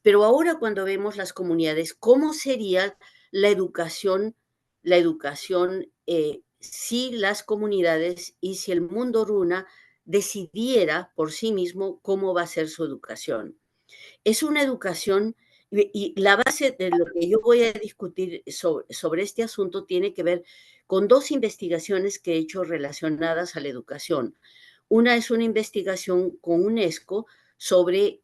Pero ahora cuando vemos las comunidades, ¿cómo sería la educación si las comunidades y si el mundo runa decidiera por sí mismo cómo va a ser su educación? Es una educación y la base de lo que yo voy a discutir sobre este asunto tiene que ver con dos investigaciones que he hecho relacionadas a la educación. Una es una investigación con UNESCO sobre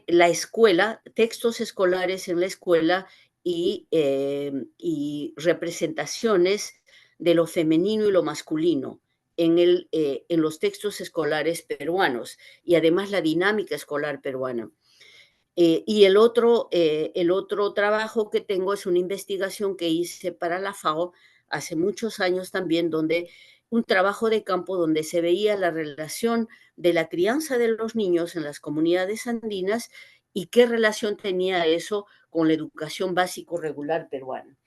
la escuela, textos escolares en la escuela y representaciones de lo femenino y lo masculino en los textos escolares peruanos y además la dinámica escolar peruana. Y el otro trabajo que tengo es una investigación que hice para la FAO hace muchos años también, donde un trabajo de campo donde se veía la relación de la crianza de los niños en las comunidades andinas y qué relación tenía eso con la educación básico regular peruana.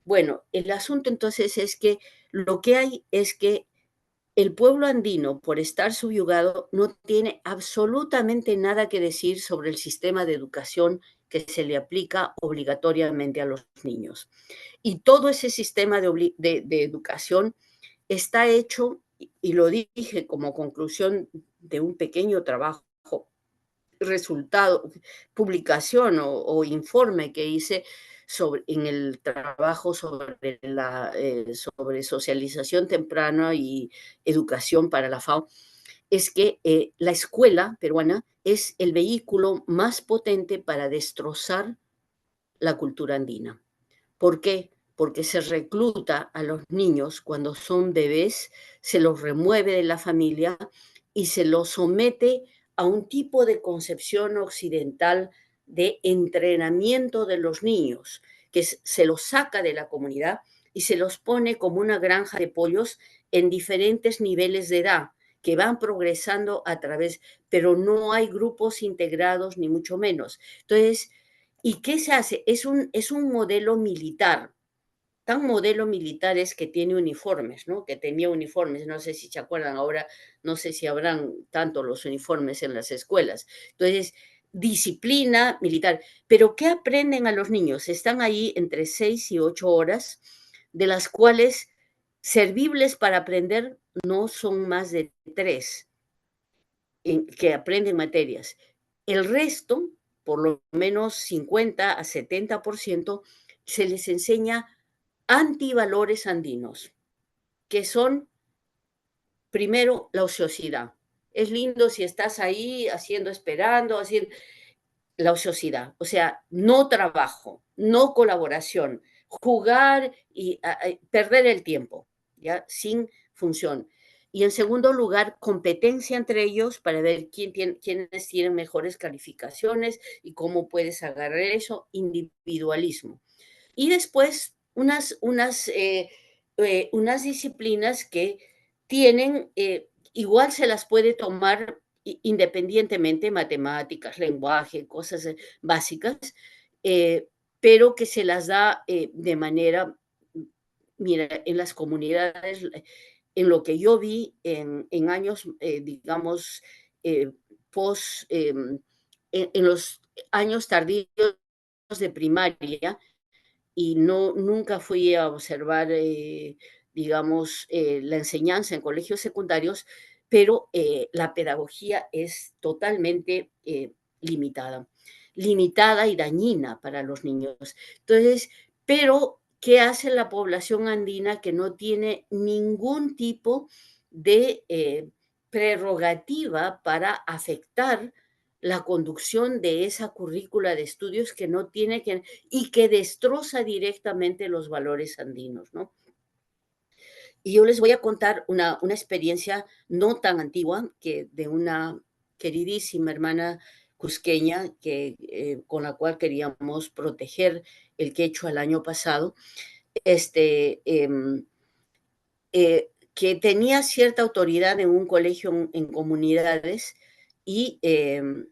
Bueno, el asunto entonces es que lo que hay es que el pueblo andino, por estar subyugado, no tiene absolutamente nada que decir sobre el sistema de educación que se le aplica obligatoriamente a los niños. Y todo ese sistema de educación está hecho, y lo dije como conclusión de un pequeño trabajo, resultado, publicación o informe que hice en el trabajo sobre socialización temprana y educación para la FAO, es que la escuela peruana es el vehículo más potente para destrozar la cultura andina. ¿Por qué? Porque se recluta a los niños cuando son bebés, se los remueve de la familia y se los somete a un tipo de concepción occidental de entrenamiento de los niños, que se los saca de la comunidad y se los pone como una granja de pollos en diferentes niveles de edad. que van progresando a través, pero no hay grupos integrados ni mucho menos. Entonces, ¿y qué se hace? Es un modelo militar. Tan modelo militar es que tiene uniformes, ¿no? Que tenía uniformes, no sé si se acuerdan ahora, no sé si habrán tanto los uniformes en las escuelas. Entonces, disciplina militar. Pero ¿qué aprenden a los niños? Están ahí entre 6 y 8 horas, de las cuales servibles para aprender no son más de 3 que aprenden materias. El resto, por lo menos 50 a 70%, se les enseña antivalores andinos, que son, primero, la ociosidad. Es lindo si estás ahí haciendo, esperando, haciendo la ociosidad, o sea, no trabajo, no colaboración, jugar y perder el tiempo, ¿ya? Sin función. Y en segundo lugar, competencia entre ellos para ver quiénes tienen mejores calificaciones y cómo puedes agarrar eso, individualismo. Y después unas disciplinas que tienen, igual se las puede tomar independientemente, matemáticas, lenguaje, cosas básicas, eh, pero que se las da de manera, mira, en las comunidades, en lo que yo vi en años, digamos, eh, post, en los años tardíos de primaria, y nunca fui a observar, digamos, la enseñanza en colegios secundarios, pero la pedagogía es totalmente limitada, limitada y dañina para los niños. Entonces, pero, ¿qué hace la población andina que no tiene ningún tipo de prerrogativa para afectar la conducción de esa currícula de estudios que no tiene que y que destroza directamente los valores andinos, ¿no? Y yo les voy a contar una experiencia no tan antigua que de una queridísima hermana cusqueña que, con la cual queríamos proteger el quechua el año pasado, este, que tenía cierta autoridad en un colegio en comunidades y,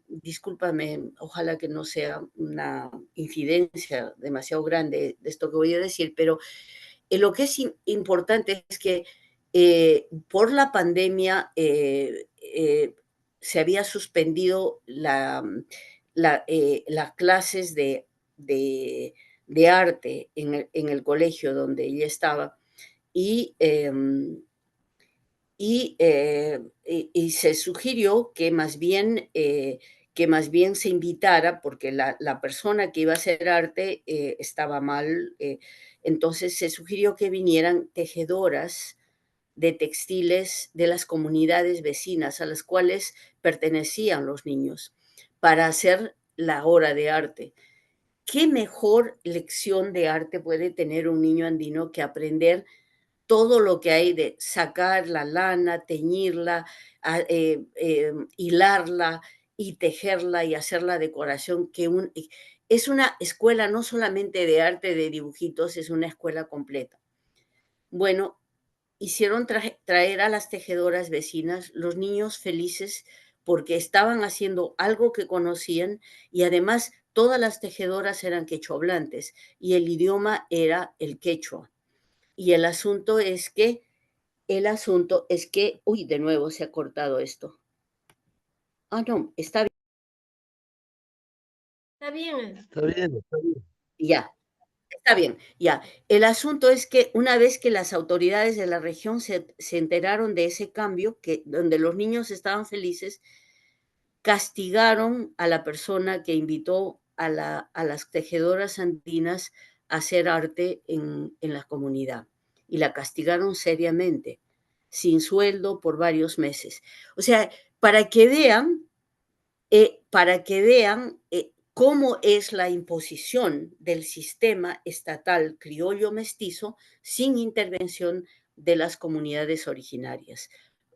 discúlpame, ojalá que no sea una incidencia demasiado grande de esto que voy a decir, pero lo que es importante es que por la pandemia se había suspendido las clases de arte en el colegio donde ella estaba y, y se sugirió que más bien se invitara, porque la persona que iba a hacer arte estaba mal, entonces se sugirió que vinieran tejedoras de textiles de las comunidades vecinas a las cuales pertenecían los niños para hacer la hora de arte. ¿Qué mejor lección de arte puede tener un niño andino que aprender todo lo que hay de sacar la lana, teñirla, hilarla y tejerla y hacer la decoración? Es una escuela no solamente de arte de dibujitos, es una escuela completa. Bueno, hicieron traer a las tejedoras vecinas, los niños felices porque estaban haciendo algo que conocían y además todas las tejedoras eran quechohablantes y el idioma era el quechua. Y uy, de nuevo se ha cortado esto. Ah, no, está bien. Está bien. Está bien, está bien. Ya, está bien, ya. El asunto es que una vez que las autoridades de la región se enteraron de ese cambio, donde los niños estaban felices, castigaron a la persona que invitó a las tejedoras andinas a hacer arte en la comunidad. Y la castigaron seriamente, sin sueldo por varios meses. O sea, para que vean, cómo es la imposición del sistema estatal criollo mestizo sin intervención de las comunidades originarias.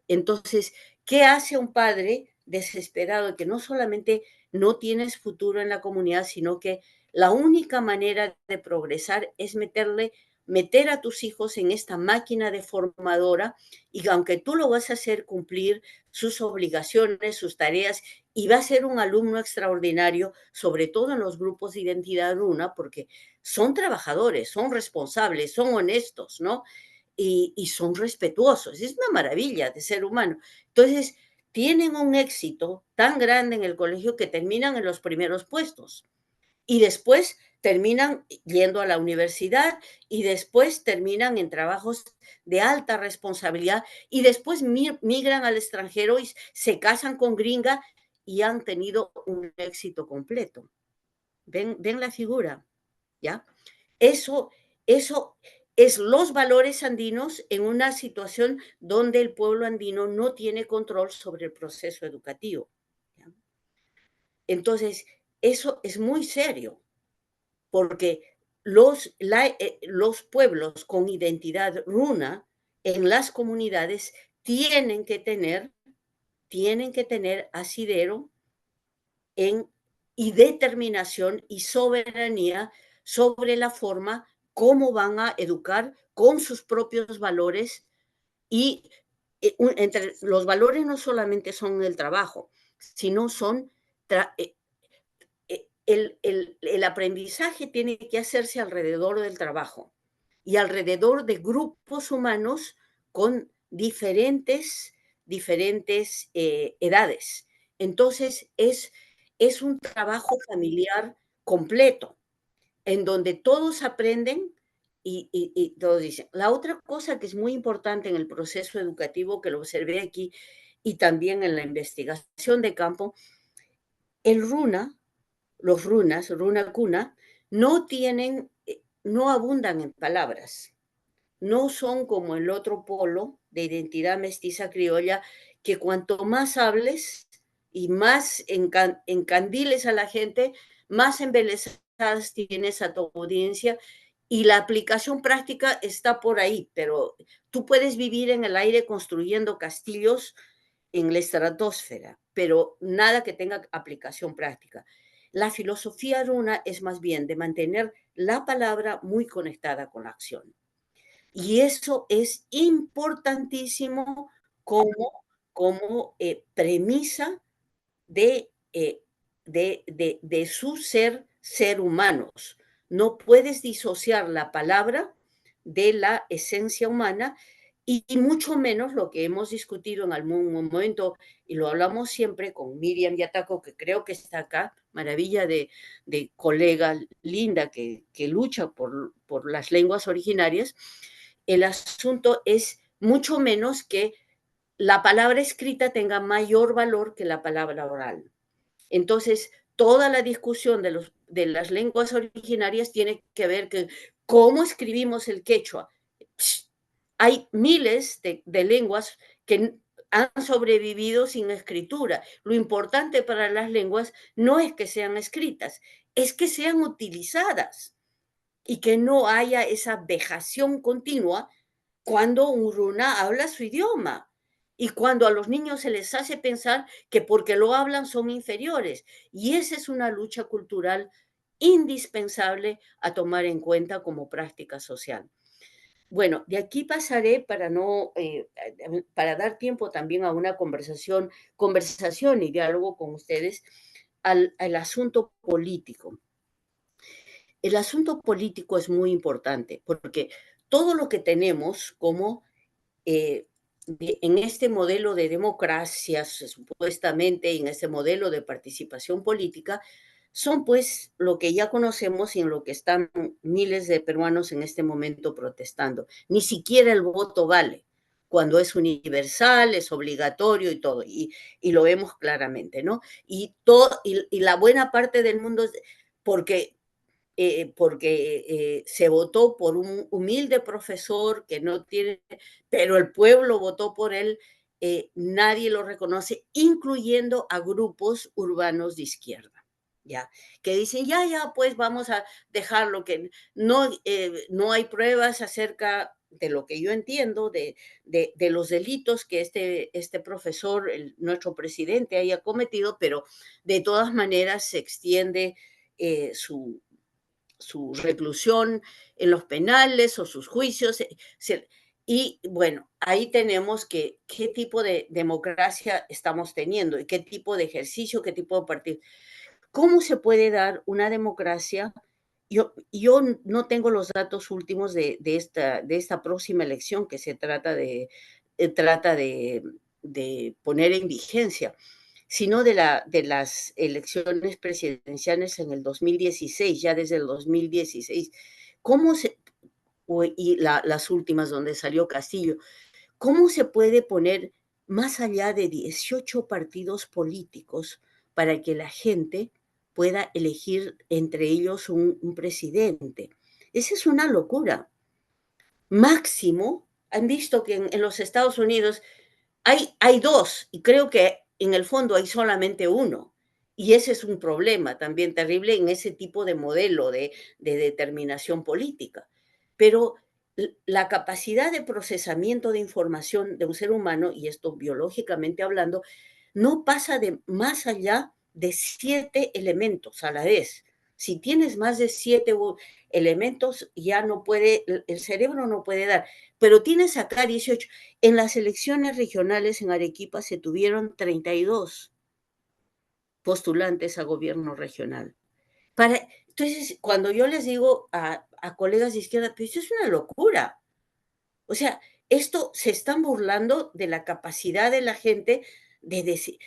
Entonces, ¿qué hace un padre desesperado que no solamente no tienes futuro en la comunidad, sino que la única manera de progresar es meterle meter a tus hijos en esta máquina deformadora y aunque tú lo vas a hacer cumplir sus obligaciones, sus tareas, y va a ser un alumno extraordinario, sobre todo en los grupos de identidad runa, porque son trabajadores, son responsables, son honestos, ¿no? Y son respetuosos. Es una maravilla de ser humano. Entonces, tienen un éxito tan grande en el colegio que terminan en los primeros puestos y después terminan yendo a la universidad y después terminan en trabajos de alta responsabilidad y después migran al extranjero y se casan con gringa y han tenido un éxito completo. ¿Ven la figura? ¿Ya? Eso es los valores andinos en una situación donde el pueblo andino no tiene control sobre el proceso educativo. ¿Ya? Entonces, eso es muy serio, porque los pueblos con identidad runa en las comunidades tienen que tener asidero y determinación y soberanía sobre la forma cómo van a educar con sus propios valores y entre los valores no solamente son el trabajo, sino son el aprendizaje tiene que hacerse alrededor del trabajo y alrededor de grupos humanos con diferentes edades. Entonces, es un trabajo familiar completo, en donde todos aprenden y todos dicen. La otra cosa que es muy importante en el proceso educativo, que lo observé aquí y también en la investigación de campo, el runa, los runas, runa cuna, no abundan en palabras. No son como el otro polo de identidad mestiza criolla, que cuanto más hables y más encandiles a la gente, más embelesadas tienes a tu audiencia y la aplicación práctica está por ahí, pero tú puedes vivir en el aire construyendo castillos en la estratosfera, pero nada que tenga aplicación práctica. La filosofía runa es más bien de mantener la palabra muy conectada con la acción. Y eso es importantísimo como premisa de, de su ser humanos. No puedes disociar la palabra de la esencia humana y mucho menos lo que hemos discutido en algún momento, y lo hablamos siempre con Miriam Yataco, que creo que está acá, maravilla de colega linda que lucha por las lenguas originarias. El asunto es mucho menos que la palabra escrita tenga mayor valor que la palabra oral. Entonces, toda la discusión de las lenguas originarias tiene que ver con cómo escribimos el quechua. Hay miles de lenguas que han sobrevivido sin escritura. Lo importante para las lenguas no es que sean escritas, es que sean utilizadas y que no haya esa vejación continua cuando un runa habla su idioma y cuando a los niños se les hace pensar que porque lo hablan son inferiores. Y esa es una lucha cultural indispensable a tomar en cuenta como práctica social. Bueno, de aquí pasaré para dar tiempo también a una conversación y diálogo con ustedes al asunto político. El asunto político es muy importante porque todo lo que tenemos como en este modelo de democracia, supuestamente, en este modelo de participación política, son pues lo que ya conocemos y en lo que están miles de peruanos en este momento protestando. Ni siquiera el voto vale cuando es universal, es obligatorio y todo, y lo vemos claramente, ¿no? Y la buena parte del mundo, porque se votó por un humilde profesor que no tiene, pero el pueblo votó por él, nadie lo reconoce, incluyendo a grupos urbanos de izquierda, ¿ya? Que dicen, ya, pues vamos a dejarlo, que no hay pruebas acerca de lo que yo entiendo, de los delitos que este profesor, nuestro presidente, haya cometido, pero de todas maneras se extiende su reclusión en los penales o sus juicios. Y bueno, ahí tenemos qué tipo de democracia estamos teniendo y qué tipo de ejercicio, qué tipo de partido. ¿Cómo se puede dar una democracia? Yo no tengo los datos últimos de esta próxima elección que se trata de poner en vigencia, sino de las elecciones presidenciales en el 2016, ya desde el 2016. Y las últimas donde salió Castillo, ¿cómo se puede poner más allá de 18 partidos políticos para que la gente pueda elegir entre ellos un presidente? Esa es una locura. Máximo, han visto que en los Estados Unidos hay dos, y creo que en el fondo hay solamente uno. Y ese es un problema también terrible en ese tipo de modelo de determinación política. Pero la capacidad de procesamiento de información de un ser humano, y esto biológicamente hablando, no pasa de más allá de 7 elementos a la vez. Si tienes más de 7 elementos, ya no puede, el cerebro no puede dar. Pero tienes acá 18. En las elecciones regionales en Arequipa se tuvieron 32 postulantes a gobierno regional. Entonces, cuando yo les digo a colegas de izquierda, pues eso es una locura. O sea, esto se están burlando de la capacidad de la gente de decir.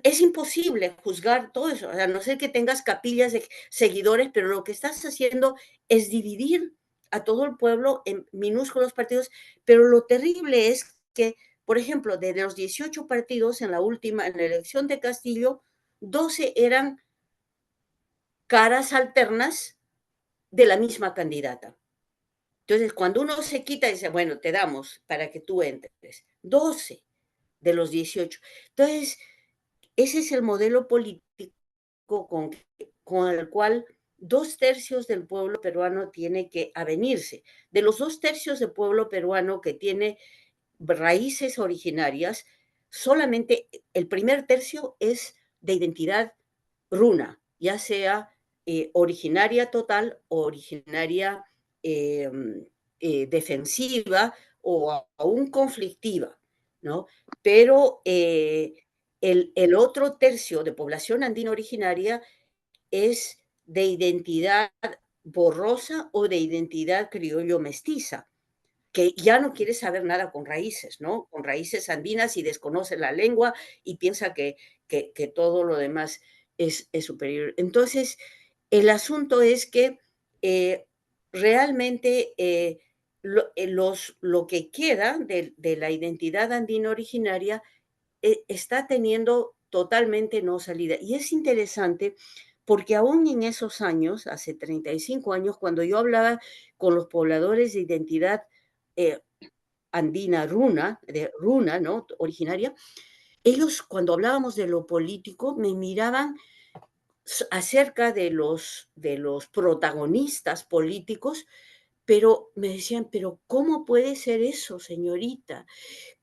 Es imposible juzgar todo eso, a no ser que tengas capillas de seguidores, pero lo que estás haciendo es dividir a todo el pueblo en minúsculos partidos. Pero lo terrible es que, por ejemplo, de los 18 partidos en la elección de Castillo, 12 eran caras alternas de la misma candidata. Entonces, cuando uno se quita, dice, bueno, te damos para que tú entres. 12 de los 18. Entonces, ese es el modelo político con el cual 2/3 del pueblo peruano tiene que avenirse. De los 2/3 del pueblo peruano que tiene raíces originarias, solamente el primer tercio es de identidad runa, ya sea originaria total o originaria eh, defensiva o aún conflictiva, ¿no? Pero el otro tercio de población andina originaria es de identidad borrosa o de identidad criollo mestiza, que ya no quiere saber nada con raíces, ¿no? Con raíces andinas y desconoce la lengua y piensa que todo lo demás es superior. Entonces, el asunto es que realmente lo que queda de la identidad andina originaria está teniendo totalmente no salida. Y es interesante porque aún en esos años, hace 35 años, cuando yo hablaba con los pobladores de identidad eh, andina runa, ¿no? Originaria, ellos cuando hablábamos de lo político me miraban acerca de los protagonistas políticos, pero me decían, pero ¿cómo puede ser eso, señorita?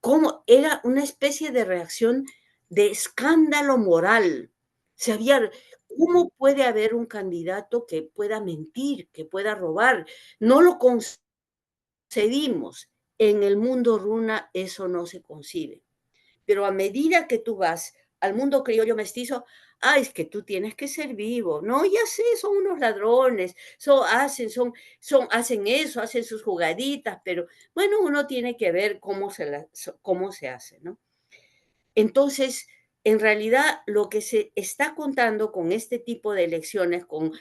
¿Cómo? Era una especie de reacción de escándalo moral. ¿Cómo puede haber un candidato que pueda mentir, que pueda robar? No lo concebimos. En el mundo runa eso no se concibe. Pero a medida que tú vas al mundo criollo mestizo, es que tú tienes que ser vivo. No, ya sé, son unos ladrones, hacen eso, hacen sus jugaditas, pero bueno, uno tiene que ver cómo se hace, ¿no? Entonces, en realidad, lo que se está contando con este tipo de elecciones, con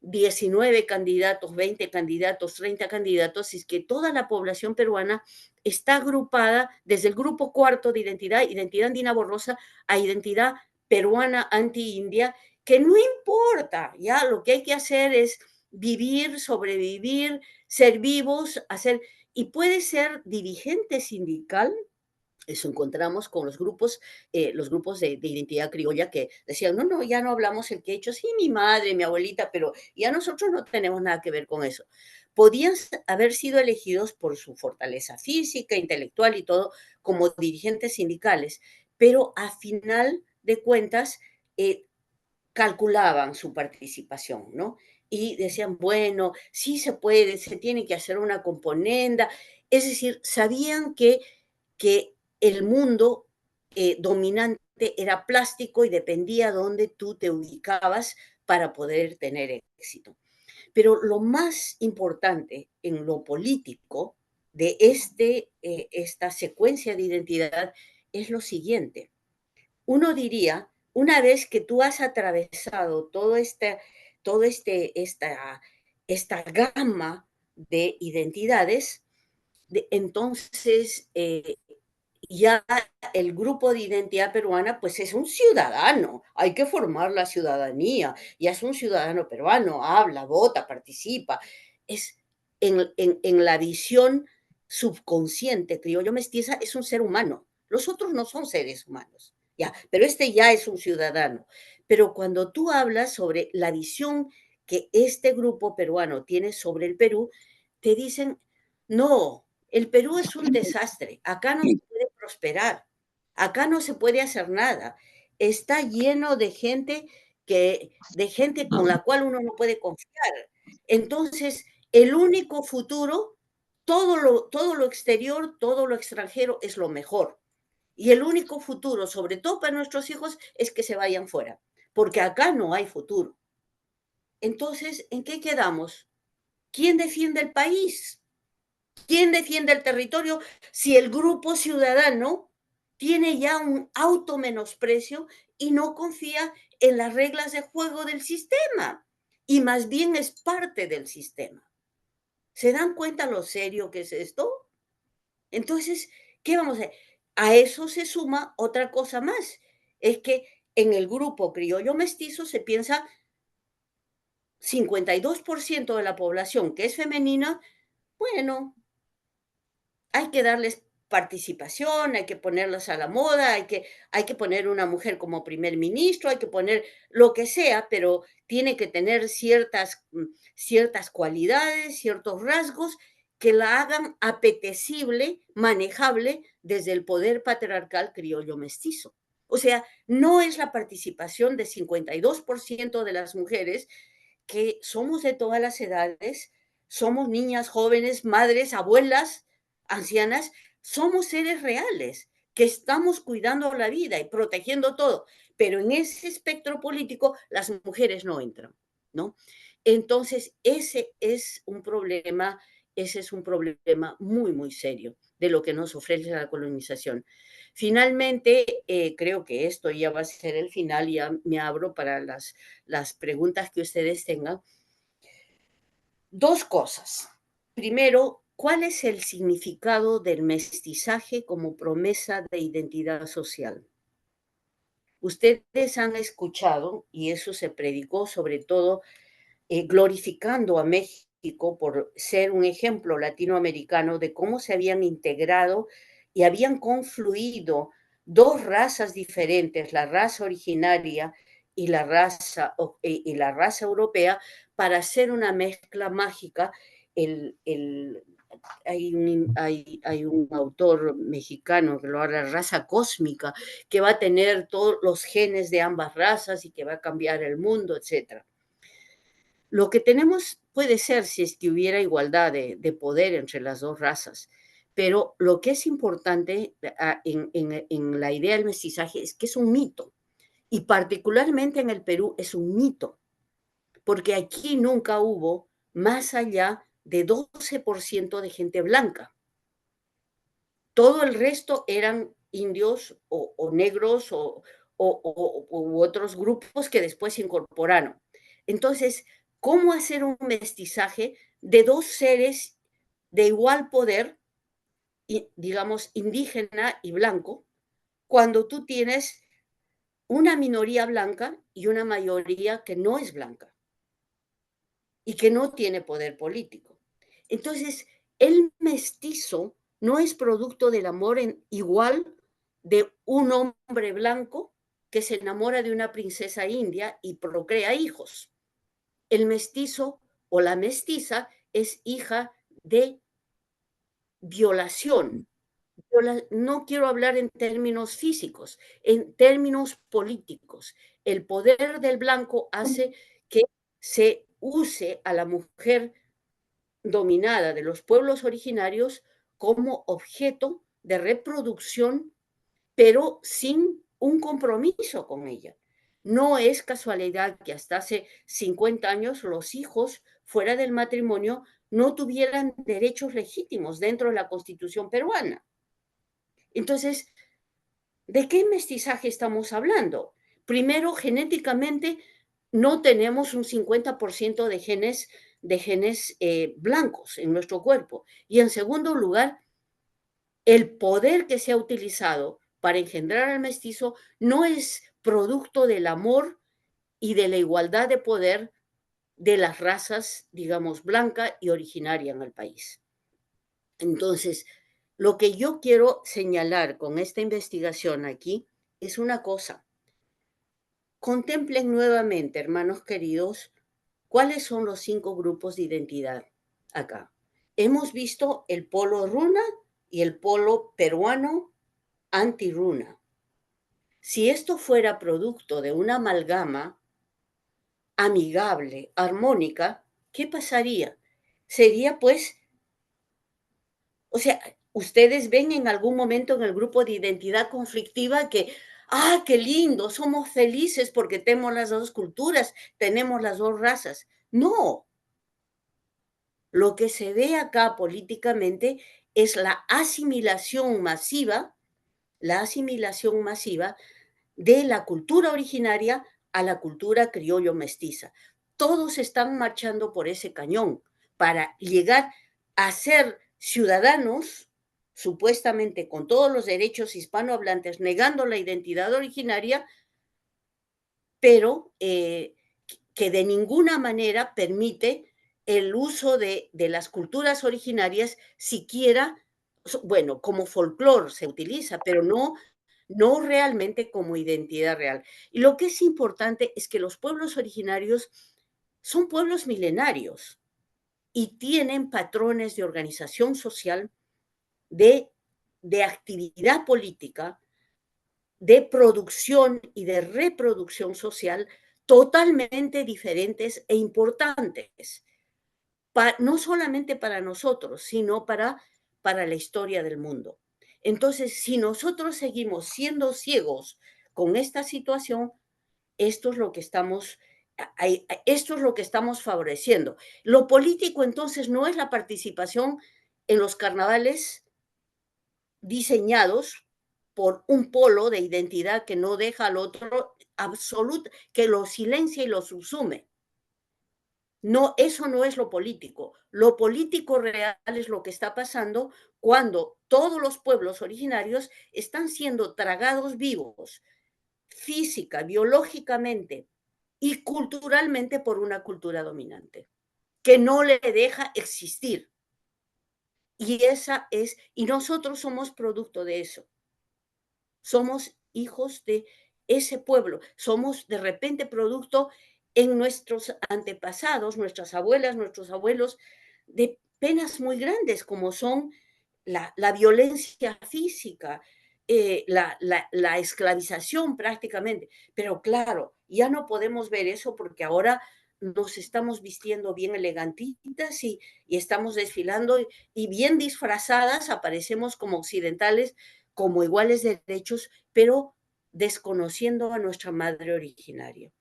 19 candidatos, 20 candidatos, 30 candidatos, es que toda la población peruana está agrupada desde el grupo cuarto de identidad andina borrosa, a identidad peruana anti-india, que no importa, ya lo que hay que hacer es vivir, sobrevivir, ser vivos, y puede ser dirigente sindical. Eso encontramos con los grupos de identidad criolla que decían, no, ya no hablamos el quechua, sí, mi madre, mi abuelita, pero ya nosotros no tenemos nada que ver con eso. Podían haber sido elegidos por su fortaleza física, intelectual y todo, como dirigentes sindicales, pero a final de cuentas calculaban su participación, ¿no? y decían, bueno, sí se puede, se tiene que hacer una componenda. Es decir, sabían que el mundo dominante era plástico y dependía de dónde tú te ubicabas para poder tener éxito. Pero lo más importante en lo político de esta secuencia de identidad es lo siguiente. Uno diría, una vez que tú has atravesado esta gama de identidades, entonces ya el grupo de identidad peruana pues es un ciudadano, hay que formar la ciudadanía, ya es un ciudadano peruano, habla, vota, participa, es en la visión subconsciente criollo mestiza es un ser humano, los otros no son seres humanos, ya, pero este ya es un ciudadano, pero cuando tú hablas sobre la visión que este grupo peruano tiene sobre el Perú, te dicen, no, el Perú es un desastre, acá no se puede prosperar, acá no se puede hacer nada, está lleno de gente con la cual uno no puede confiar. Entonces, el único futuro, todo lo exterior, todo lo extranjero es lo mejor. Y el único futuro, sobre todo para nuestros hijos, es que se vayan fuera, porque acá no hay futuro. Entonces, ¿en qué quedamos? ¿Quién defiende el país? ¿Quién defiende el territorio si el grupo ciudadano tiene ya un automenosprecio y no confía en las reglas de juego del sistema? Y más bien es parte del sistema. ¿Se dan cuenta lo serio que es esto? Entonces, ¿qué vamos a hacer? A eso se suma otra cosa más. Es que en el grupo criollo mestizo se piensa 52% de la población que es femenina, bueno, hay que darles participación, hay que ponerlas a la moda, hay que poner una mujer como primer ministro, hay que poner lo que sea, pero tiene que tener ciertas cualidades, ciertos rasgos que la hagan apetecible, manejable desde el poder patriarcal criollo mestizo. O sea, no es la participación de 52% de las mujeres que somos de todas las edades, somos niñas, jóvenes, madres, abuelas, ancianas, somos seres reales que estamos cuidando la vida y protegiendo todo, pero en ese espectro político las mujeres no entran, ¿no? Entonces, ese es un problema muy, muy serio de lo que nos ofrece la colonización. Finalmente, creo que esto ya va a ser el final, ya me abro para las preguntas que ustedes tengan. Dos cosas. Primero, ¿cuál es el significado del mestizaje como promesa de identidad social? Ustedes han escuchado, y eso se predicó sobre todo glorificando a México por ser un ejemplo latinoamericano de cómo se habían integrado y habían confluido dos razas diferentes, la raza originaria y la raza europea, para hacer una mezcla mágica. El, el, hay un autor mexicano que lo habla, raza cósmica, que va a tener todos los genes de ambas razas y que va a cambiar el mundo, etcétera. Lo que tenemos puede ser si es que hubiera igualdad de poder entre las dos razas, pero lo que es importante en la idea del mestizaje es que es un mito, y particularmente en el Perú es un mito, porque aquí nunca hubo más allá de 12% de gente blanca. Todo el resto eran indios o negros u otros grupos que después se incorporaron. Entonces, ¿cómo hacer un mestizaje de dos seres de igual poder, digamos, indígena y blanco, cuando tú tienes una minoría blanca y una mayoría que no es blanca y que no tiene poder político? Entonces, el mestizo no es producto del amor igual de un hombre blanco que se enamora de una princesa india y procrea hijos. El mestizo o la mestiza es hija de violación. No quiero hablar en términos físicos, en términos políticos. El poder del blanco hace que se use a la mujer dominada de los pueblos originarios como objeto de reproducción, pero sin un compromiso con ella. No es casualidad que hasta hace 50 años los hijos fuera del matrimonio no tuvieran derechos legítimos dentro de la Constitución peruana. Entonces, ¿de qué mestizaje estamos hablando? Primero, genéticamente no tenemos un 50% de genes blancos en nuestro cuerpo. Y en segundo lugar, el poder que se ha utilizado para engendrar al mestizo no es producto del amor y de la igualdad de poder de las razas, digamos, blanca y originaria en el país. Entonces, lo que yo quiero señalar con esta investigación aquí es una cosa. Contemplen nuevamente, hermanos queridos, cuáles son los 5 grupos de identidad acá. Hemos visto el polo runa y el polo peruano anti-runa. Si esto fuera producto de una amalgama amigable, armónica, ¿qué pasaría? Sería pues, o sea, ustedes ven en algún momento en el grupo de identidad conflictiva que, qué lindo, somos felices porque tenemos las dos culturas, tenemos las dos razas. No. Lo que se ve acá políticamente es la asimilación masiva de la cultura originaria a la cultura criollo mestiza. Todos están marchando por ese cañón para llegar a ser ciudadanos, supuestamente con todos los derechos hispanohablantes, negando la identidad originaria, pero que de ninguna manera permite el uso de las culturas originarias, siquiera, bueno, como folclore se utiliza, pero no realmente como identidad real. Y lo que es importante es que los pueblos originarios son pueblos milenarios y tienen patrones de organización social, de actividad política, de producción y de reproducción social totalmente diferentes e importantes, no solamente para nosotros, sino para la historia del mundo. Entonces, si nosotros seguimos siendo ciegos con esta situación, esto es lo que estamos favoreciendo. Lo político, entonces, no es la participación en los carnavales diseñados por un polo de identidad que no deja al otro que lo silencia y lo subsume. No, eso no es lo político. Lo político real es lo que está pasando cuando todos los pueblos originarios están siendo tragados vivos, física, biológicamente y culturalmente por una cultura dominante, que no le deja existir. Y nosotros somos producto de eso. Somos hijos de ese pueblo. Somos de repente producto en nuestros antepasados, nuestras abuelas, nuestros abuelos, de penas muy grandes como son la violencia física, la esclavización prácticamente. Pero claro, ya no podemos ver eso porque ahora nos estamos vistiendo bien elegantitas y estamos desfilando y bien disfrazadas, aparecemos como occidentales, como iguales derechos, pero desconociendo a nuestra madre originaria,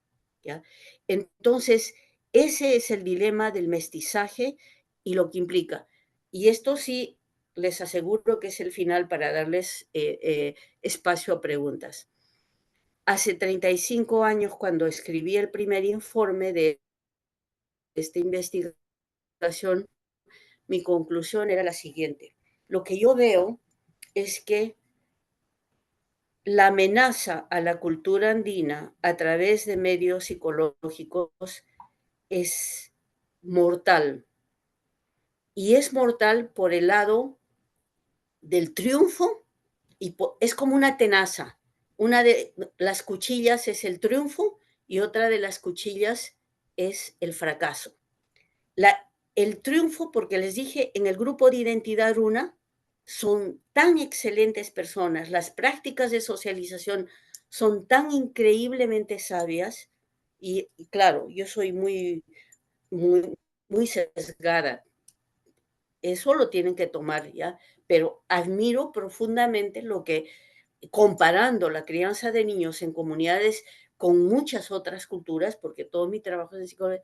¿ya? Entonces, ese es el dilema del mestizaje y lo que implica. Y esto sí, les aseguro que es el final para darles espacio a preguntas. Hace 35 años, cuando escribí el primer informe de esta investigación, mi conclusión era la siguiente. Lo que yo veo es que la amenaza a la cultura andina a través de medios psicológicos es mortal. Y es mortal por el lado del triunfo y es como una tenaza. Una de las cuchillas es el triunfo y otra de las cuchillas es el fracaso. El triunfo, porque les dije, en el grupo de identidad runa son tan excelentes personas, las prácticas de socialización son tan increíblemente sabias y claro, yo soy muy muy sesgada. Eso lo tienen que tomar, ¿ya? Pero admiro profundamente lo que, comparando la crianza de niños en comunidades con muchas otras culturas, porque todo mi trabajo es en psicología,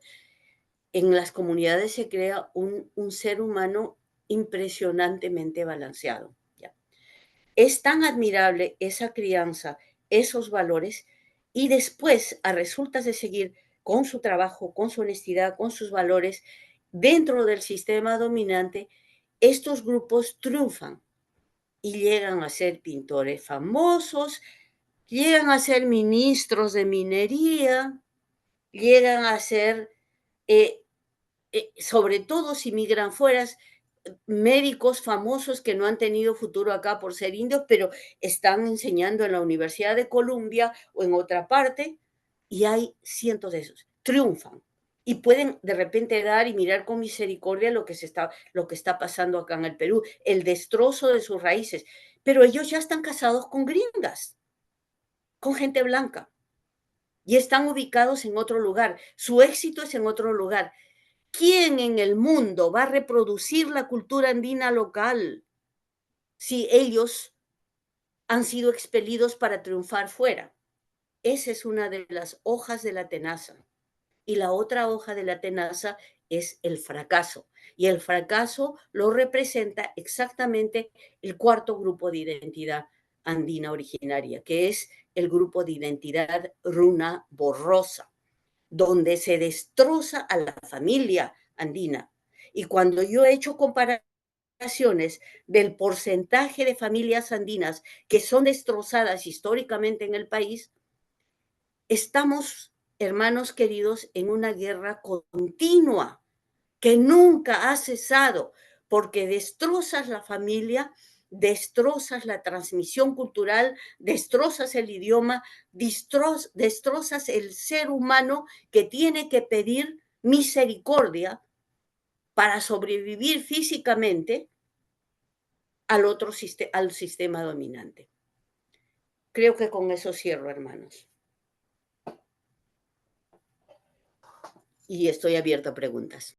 en las comunidades se crea un ser humano impresionantemente balanceado, ¿ya? Es tan admirable esa crianza, esos valores, y después, a resultas de seguir con su trabajo, con su honestidad, con sus valores, dentro del sistema dominante, estos grupos triunfan y llegan a ser pintores famosos, llegan a ser ministros de minería, llegan a ser, sobre todo si migran fuera, médicos famosos que no han tenido futuro acá por ser indios, pero están enseñando en la Universidad de Columbia o en otra parte, y hay cientos de esos. Triunfan y pueden de repente dar y mirar con misericordia lo que está pasando acá en el Perú, el destrozo de sus raíces. Pero ellos ya están casados con gringas, con gente blanca, y están ubicados en otro lugar. Su éxito es en otro lugar. ¿Quién en el mundo va a reproducir la cultura andina local si ellos han sido expelidos para triunfar fuera? Esa es una de las hojas de la tenaza. Y la otra hoja de la tenaza es el fracaso. Y el fracaso lo representa exactamente el cuarto grupo de identidad andina originaria, que es el grupo de identidad runa borrosa, donde se destroza a la familia andina. Y cuando yo he hecho comparaciones del porcentaje de familias andinas que son destrozadas históricamente en el país, estamos, hermanos queridos, en una guerra continua que nunca ha cesado, porque destrozas la familia, destrozas la transmisión cultural, destrozas el idioma, destrozas el ser humano que tiene que pedir misericordia para sobrevivir físicamente al sistema dominante. Creo que con eso cierro, hermanos. Y estoy abierta a preguntas.